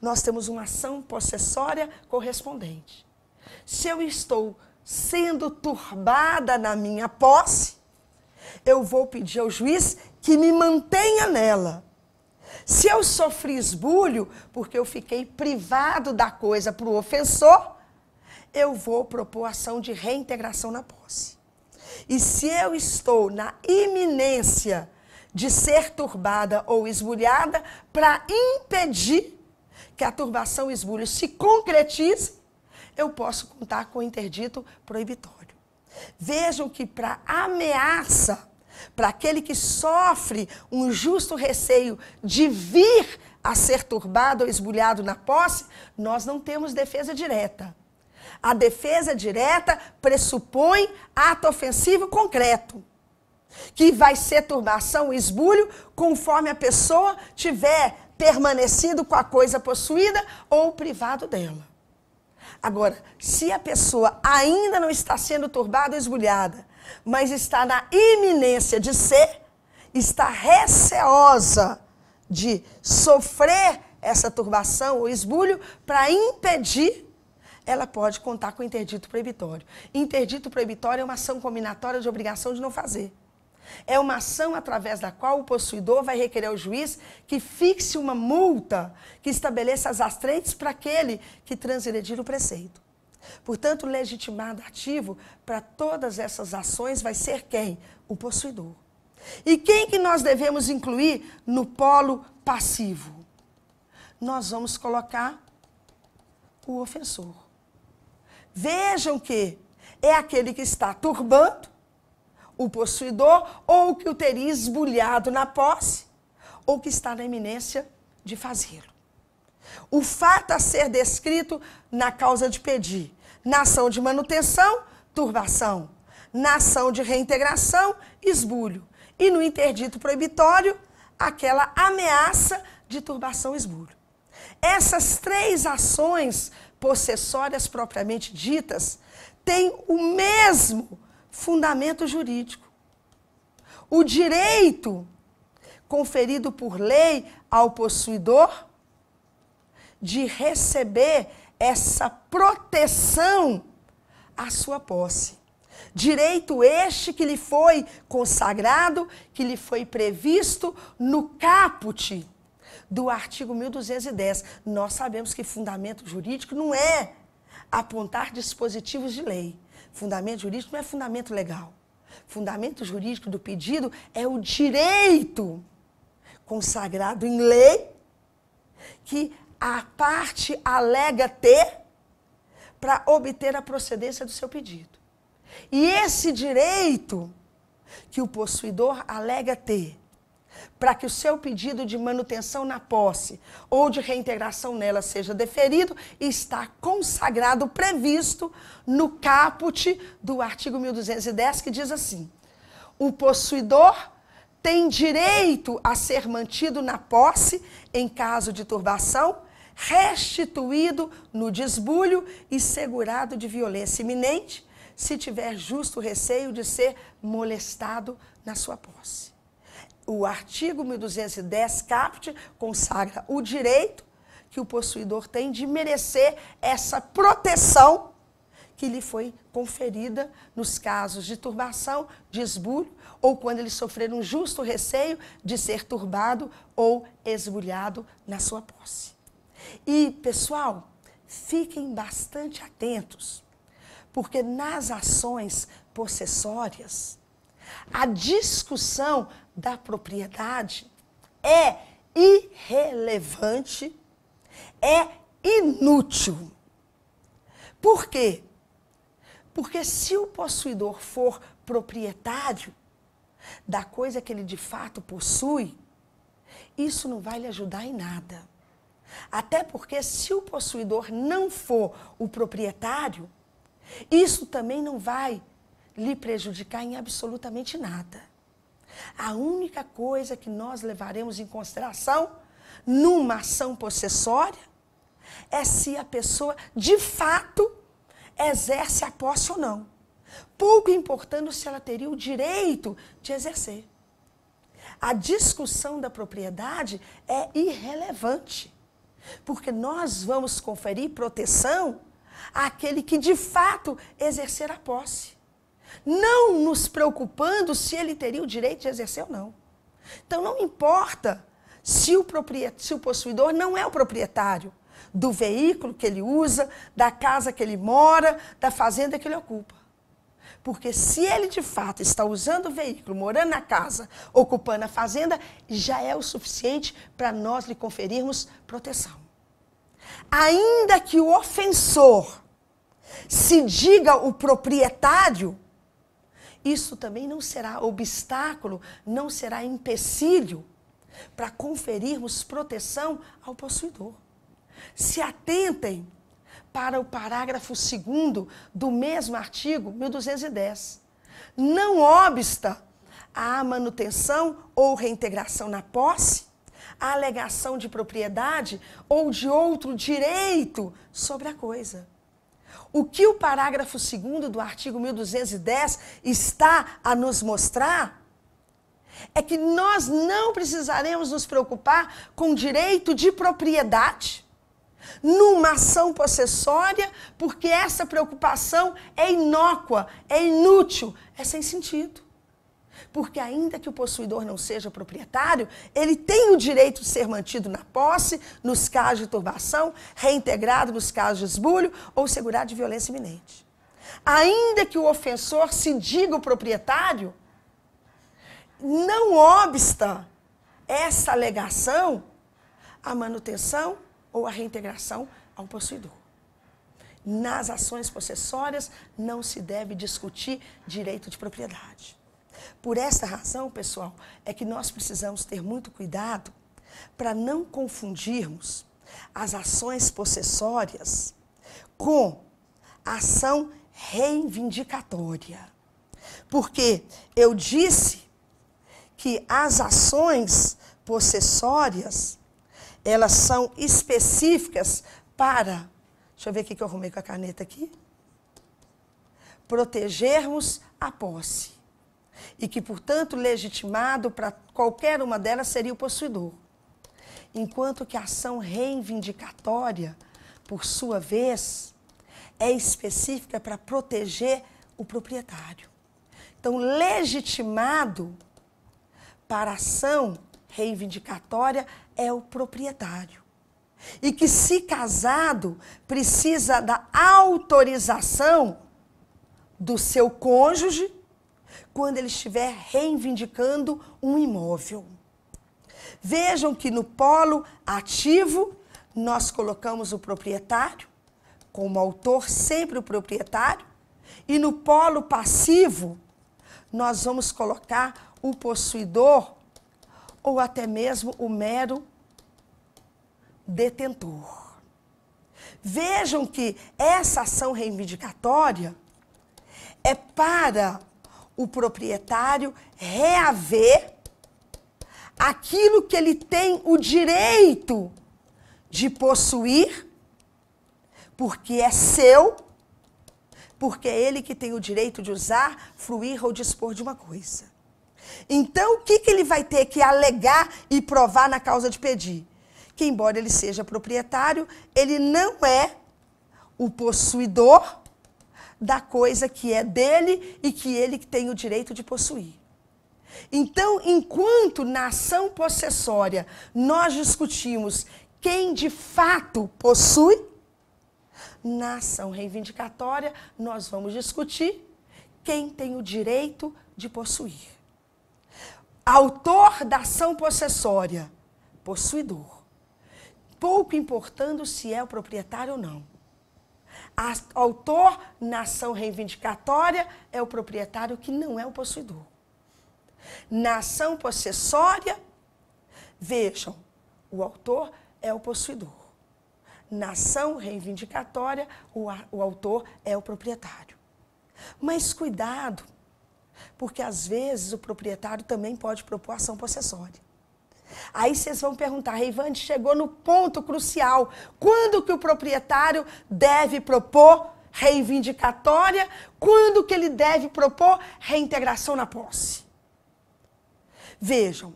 nós temos uma ação possessória correspondente. Se eu estou sendo turbada na minha posse, eu vou pedir ao juiz que me mantenha nela. Se eu sofri esbulho, porque eu fiquei privado da coisa para o ofensor, eu vou propor ação de reintegração na posse. E se eu estou na iminência de ser turbada ou esbulhada, para impedir que a turbação e esbulho se concretize, eu posso contar com o interdito proibitório. Vejam que para ameaça, para aquele que sofre um justo receio de vir a ser turbado ou esbulhado na posse, nós não temos defesa direta. A defesa direta pressupõe ato ofensivo concreto, que vai ser turbação ou esbulho conforme a pessoa tiver permanecido com a coisa possuída ou privado dela. Agora, se a pessoa ainda não está sendo turbada ou esbulhada, mas está na iminência de ser, está receosa de sofrer essa turbação ou esbulho para impedir, ela pode contar com interdito proibitório. Interdito proibitório é uma ação cominatória de obrigação de não fazer. É uma ação através da qual o possuidor vai requerer ao juiz que fixe uma multa que estabeleça as astrentes para aquele que transgredir o preceito. Portanto, o legitimado ativo para todas essas ações vai ser quem? O possuidor. E quem que nós devemos incluir no polo passivo? Nós vamos colocar o ofensor. Vejam que é aquele que está turbando o possuidor, ou que o teria esbulhado na posse, ou que está na iminência de fazê-lo. O fato a ser descrito na causa de pedir, na ação de manutenção, turbação, na ação de reintegração, esbulho, e no interdito proibitório, aquela ameaça de turbação, esbulho. Essas três ações possessórias propriamente ditas têm o mesmo fundamento jurídico. O direito conferido por lei ao possuidor de receber essa proteção à sua posse. Direito este que lhe foi consagrado, que lhe foi previsto no caput do artigo 1210. Nós sabemos que fundamento jurídico não é apontar dispositivos de lei. Fundamento jurídico não é fundamento legal. Fundamento jurídico do pedido é o direito consagrado em lei que a parte alega ter para obter a procedência do seu pedido. E esse direito que o possuidor alega ter para que o seu pedido de manutenção na posse ou de reintegração nela seja deferido, está consagrado, previsto no caput do artigo 1210, que diz assim: o possuidor tem direito a ser mantido na posse em caso de turbação, restituído no desbulho e segurado de violência iminente, se tiver justo receio de ser molestado na sua posse. O artigo 1210 caput consagra o direito que o possuidor tem de merecer essa proteção que lhe foi conferida nos casos de turbação, desbulho, ou quando ele sofrer um justo receio de ser turbado ou esbulhado na sua posse. E, pessoal, fiquem bastante atentos, porque nas ações possessórias, a discussão da propriedade é irrelevante, é inútil. Por quê? Porque se o possuidor for proprietário da coisa que ele de fato possui, isso não vai lhe ajudar em nada. Até porque se o possuidor não for o proprietário, isso também não vai lhe prejudicar em absolutamente nada. A única coisa que nós levaremos em consideração numa ação possessória é se a pessoa de fato exerce a posse ou não. Pouco importando se ela teria o direito de exercer. A discussão da propriedade é irrelevante, porque nós vamos conferir proteção àquele que de fato exercer a posse, não nos preocupando se ele teria o direito de exercer ou não. Então não importa se o possuidor não é o proprietário do veículo que ele usa, da casa que ele mora, da fazenda que ele ocupa. Porque se ele de fato está usando o veículo, morando na casa, ocupando a fazenda, já é o suficiente para nós lhe conferirmos proteção. Ainda que o ofensor se diga o proprietário, isso também não será obstáculo, não será empecilho para conferirmos proteção ao possuidor. Se atentem para o parágrafo 2º do mesmo artigo 1210. Não obsta a manutenção ou reintegração na posse, a alegação de propriedade ou de outro direito sobre a coisa. O que o parágrafo 2º do artigo 1210 está a nos mostrar é que nós não precisaremos nos preocupar com direito de propriedade numa ação possessória, porque essa preocupação é inócua, é inútil, é sem sentido. Porque ainda que o possuidor não seja proprietário, ele tem o direito de ser mantido na posse, nos casos de turbação, reintegrado nos casos de esbulho ou segurado de violência iminente. Ainda que o ofensor se diga o proprietário, não obsta essa alegação a manutenção ou a reintegração ao possuidor. Nas ações possessórias não se deve discutir direito de propriedade. Por essa razão, pessoal, é que nós precisamos ter muito cuidado para não confundirmos as ações possessórias com a ação reivindicatória. Porque eu disse que as ações possessórias, elas são específicas para Deixa eu ver o que eu arrumei com a caneta aqui. Protegermos a posse. E que, portanto, legitimado para qualquer uma delas seria o possuidor. Enquanto que a ação reivindicatória, por sua vez, é específica para proteger o proprietário. Então, legitimado para a ação reivindicatória é o proprietário. E que, se casado, precisa da autorização do seu cônjuge quando ele estiver reivindicando um imóvel. Vejam que no polo ativo, nós colocamos o proprietário, como autor, sempre o proprietário, e no polo passivo, nós vamos colocar o possuidor, ou até mesmo o mero detentor. Vejam que essa ação reivindicatória é para o proprietário reaver aquilo que ele tem o direito de possuir, porque é seu, porque é ele que tem o direito de usar, fruir ou dispor de uma coisa. Então, o que ele vai ter que alegar e provar na causa de pedir? Que, embora ele seja proprietário, ele não é o possuidor da coisa que é dele e que ele tem o direito de possuir. Então, enquanto na ação possessória nós discutimos quem de fato possui, na ação reivindicatória nós vamos discutir quem tem o direito de possuir. Autor da ação possessória, possuidor. Pouco importando se é o proprietário ou não. Autor na ação reivindicatória é o proprietário que não é o possuidor. Na ação possessória, vejam, o autor é o possuidor. Na ação reivindicatória, o autor é o proprietário. Mas cuidado, porque às vezes o proprietário também pode propor ação possessória. Aí vocês vão perguntar, Reivane, chegou no ponto crucial. Quando que o proprietário deve propor reivindicatória? Quando que ele deve propor reintegração na posse? Vejam,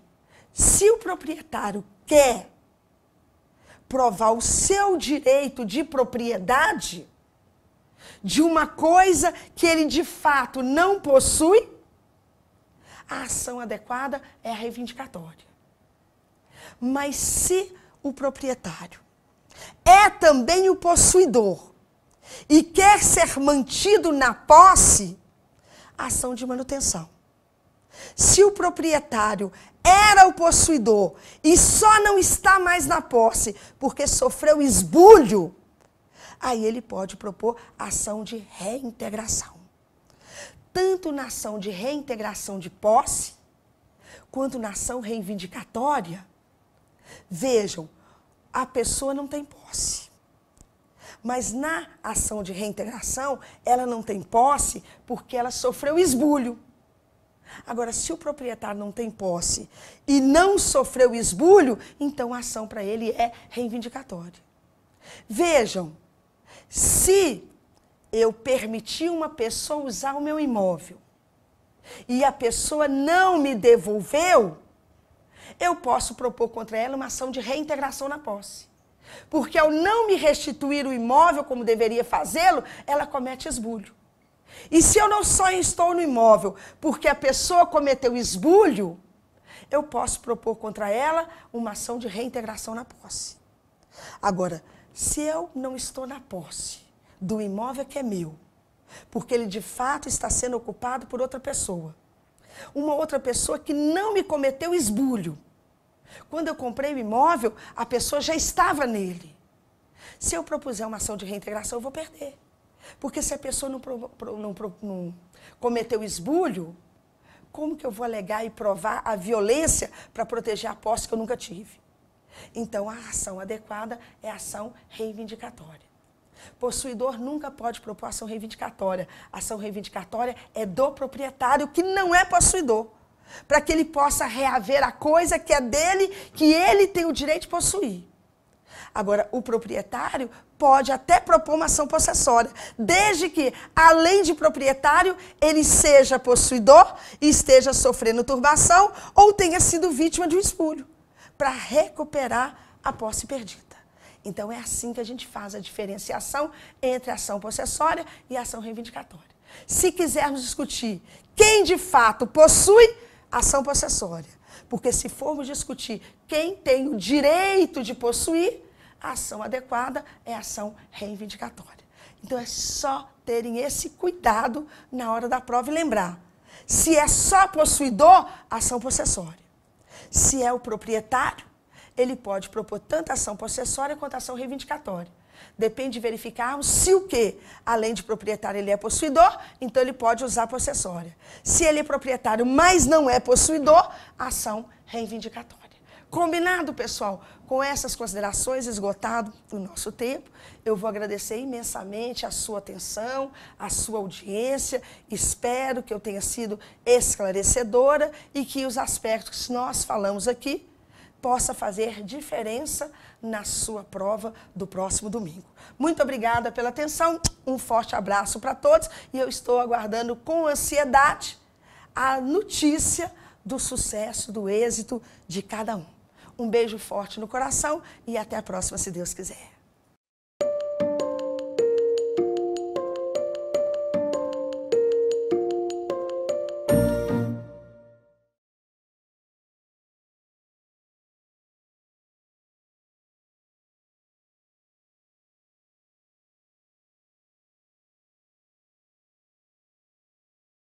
se o proprietário quer provar o seu direito de propriedade de uma coisa que ele de fato não possui, a ação adequada é a reivindicatória. Mas se o proprietário é também o possuidor e quer ser mantido na posse, ação de manutenção. Se o proprietário era o possuidor e só não está mais na posse porque sofreu esbulho, aí ele pode propor ação de reintegração. Tanto na ação de reintegração de posse, quanto na ação reivindicatória, vejam, a pessoa não tem posse. Mas na ação de reintegração, ela não tem posse porque ela sofreu esbulho. Agora, se o proprietário não tem posse e não sofreu esbulho, então a ação para ele é reivindicatória. Vejam, se eu permitir uma pessoa usar o meu imóvel e a pessoa não me devolveu, eu posso propor contra ela uma ação de reintegração na posse. Porque ao não me restituir o imóvel como deveria fazê-lo, ela comete esbulho. E se eu não só estou no imóvel porque a pessoa cometeu esbulho, eu posso propor contra ela uma ação de reintegração na posse. Agora, se eu não estou na posse do imóvel que é meu, porque ele de fato está sendo ocupado por outra pessoa, uma outra pessoa que não me cometeu esbulho. Quando eu comprei o imóvel, a pessoa já estava nele. Se eu propuser uma ação de reintegração, eu vou perder. Porque se a pessoa não cometeu esbulho, como que eu vou alegar e provar a violência para proteger a posse que eu nunca tive? Então, a ação adequada é a ação reivindicatória. Possuidor nunca pode propor ação reivindicatória. A ação reivindicatória é do proprietário que não é possuidor, para que ele possa reaver a coisa que é dele, que ele tem o direito de possuir. Agora, o proprietário pode até propor uma ação possessória, desde que, além de proprietário, ele seja possuidor e esteja sofrendo turbação ou tenha sido vítima de um espólio, para recuperar a posse perdida. Então, é assim que a gente faz a diferenciação entre a ação possessória e a ação reivindicatória. Se quisermos discutir quem de fato possui, ação possessória. Porque se formos discutir quem tem o direito de possuir, a ação adequada é a ação reivindicatória. Então, é só terem esse cuidado na hora da prova e lembrar. Se é só possuidor, ação possessória. Se é o proprietário, ele pode propor tanto ação possessória quanto ação reivindicatória. Depende de verificarmos se o quê? Além de proprietário, ele é possuidor, então ele pode usar a possessória. Se ele é proprietário, mas não é possuidor, ação reivindicatória. Combinado, pessoal? Com essas considerações, esgotado o nosso tempo, eu vou agradecer imensamente a sua atenção, a sua audiência. Espero que eu tenha sido esclarecedora e que os aspectos que nós falamos aqui possa fazer diferença na sua prova do próximo domingo. Muito obrigada pela atenção, um forte abraço para todos e eu estou aguardando com ansiedade a notícia do sucesso, do êxito de cada um. Um beijo forte no coração e até a próxima, se Deus quiser.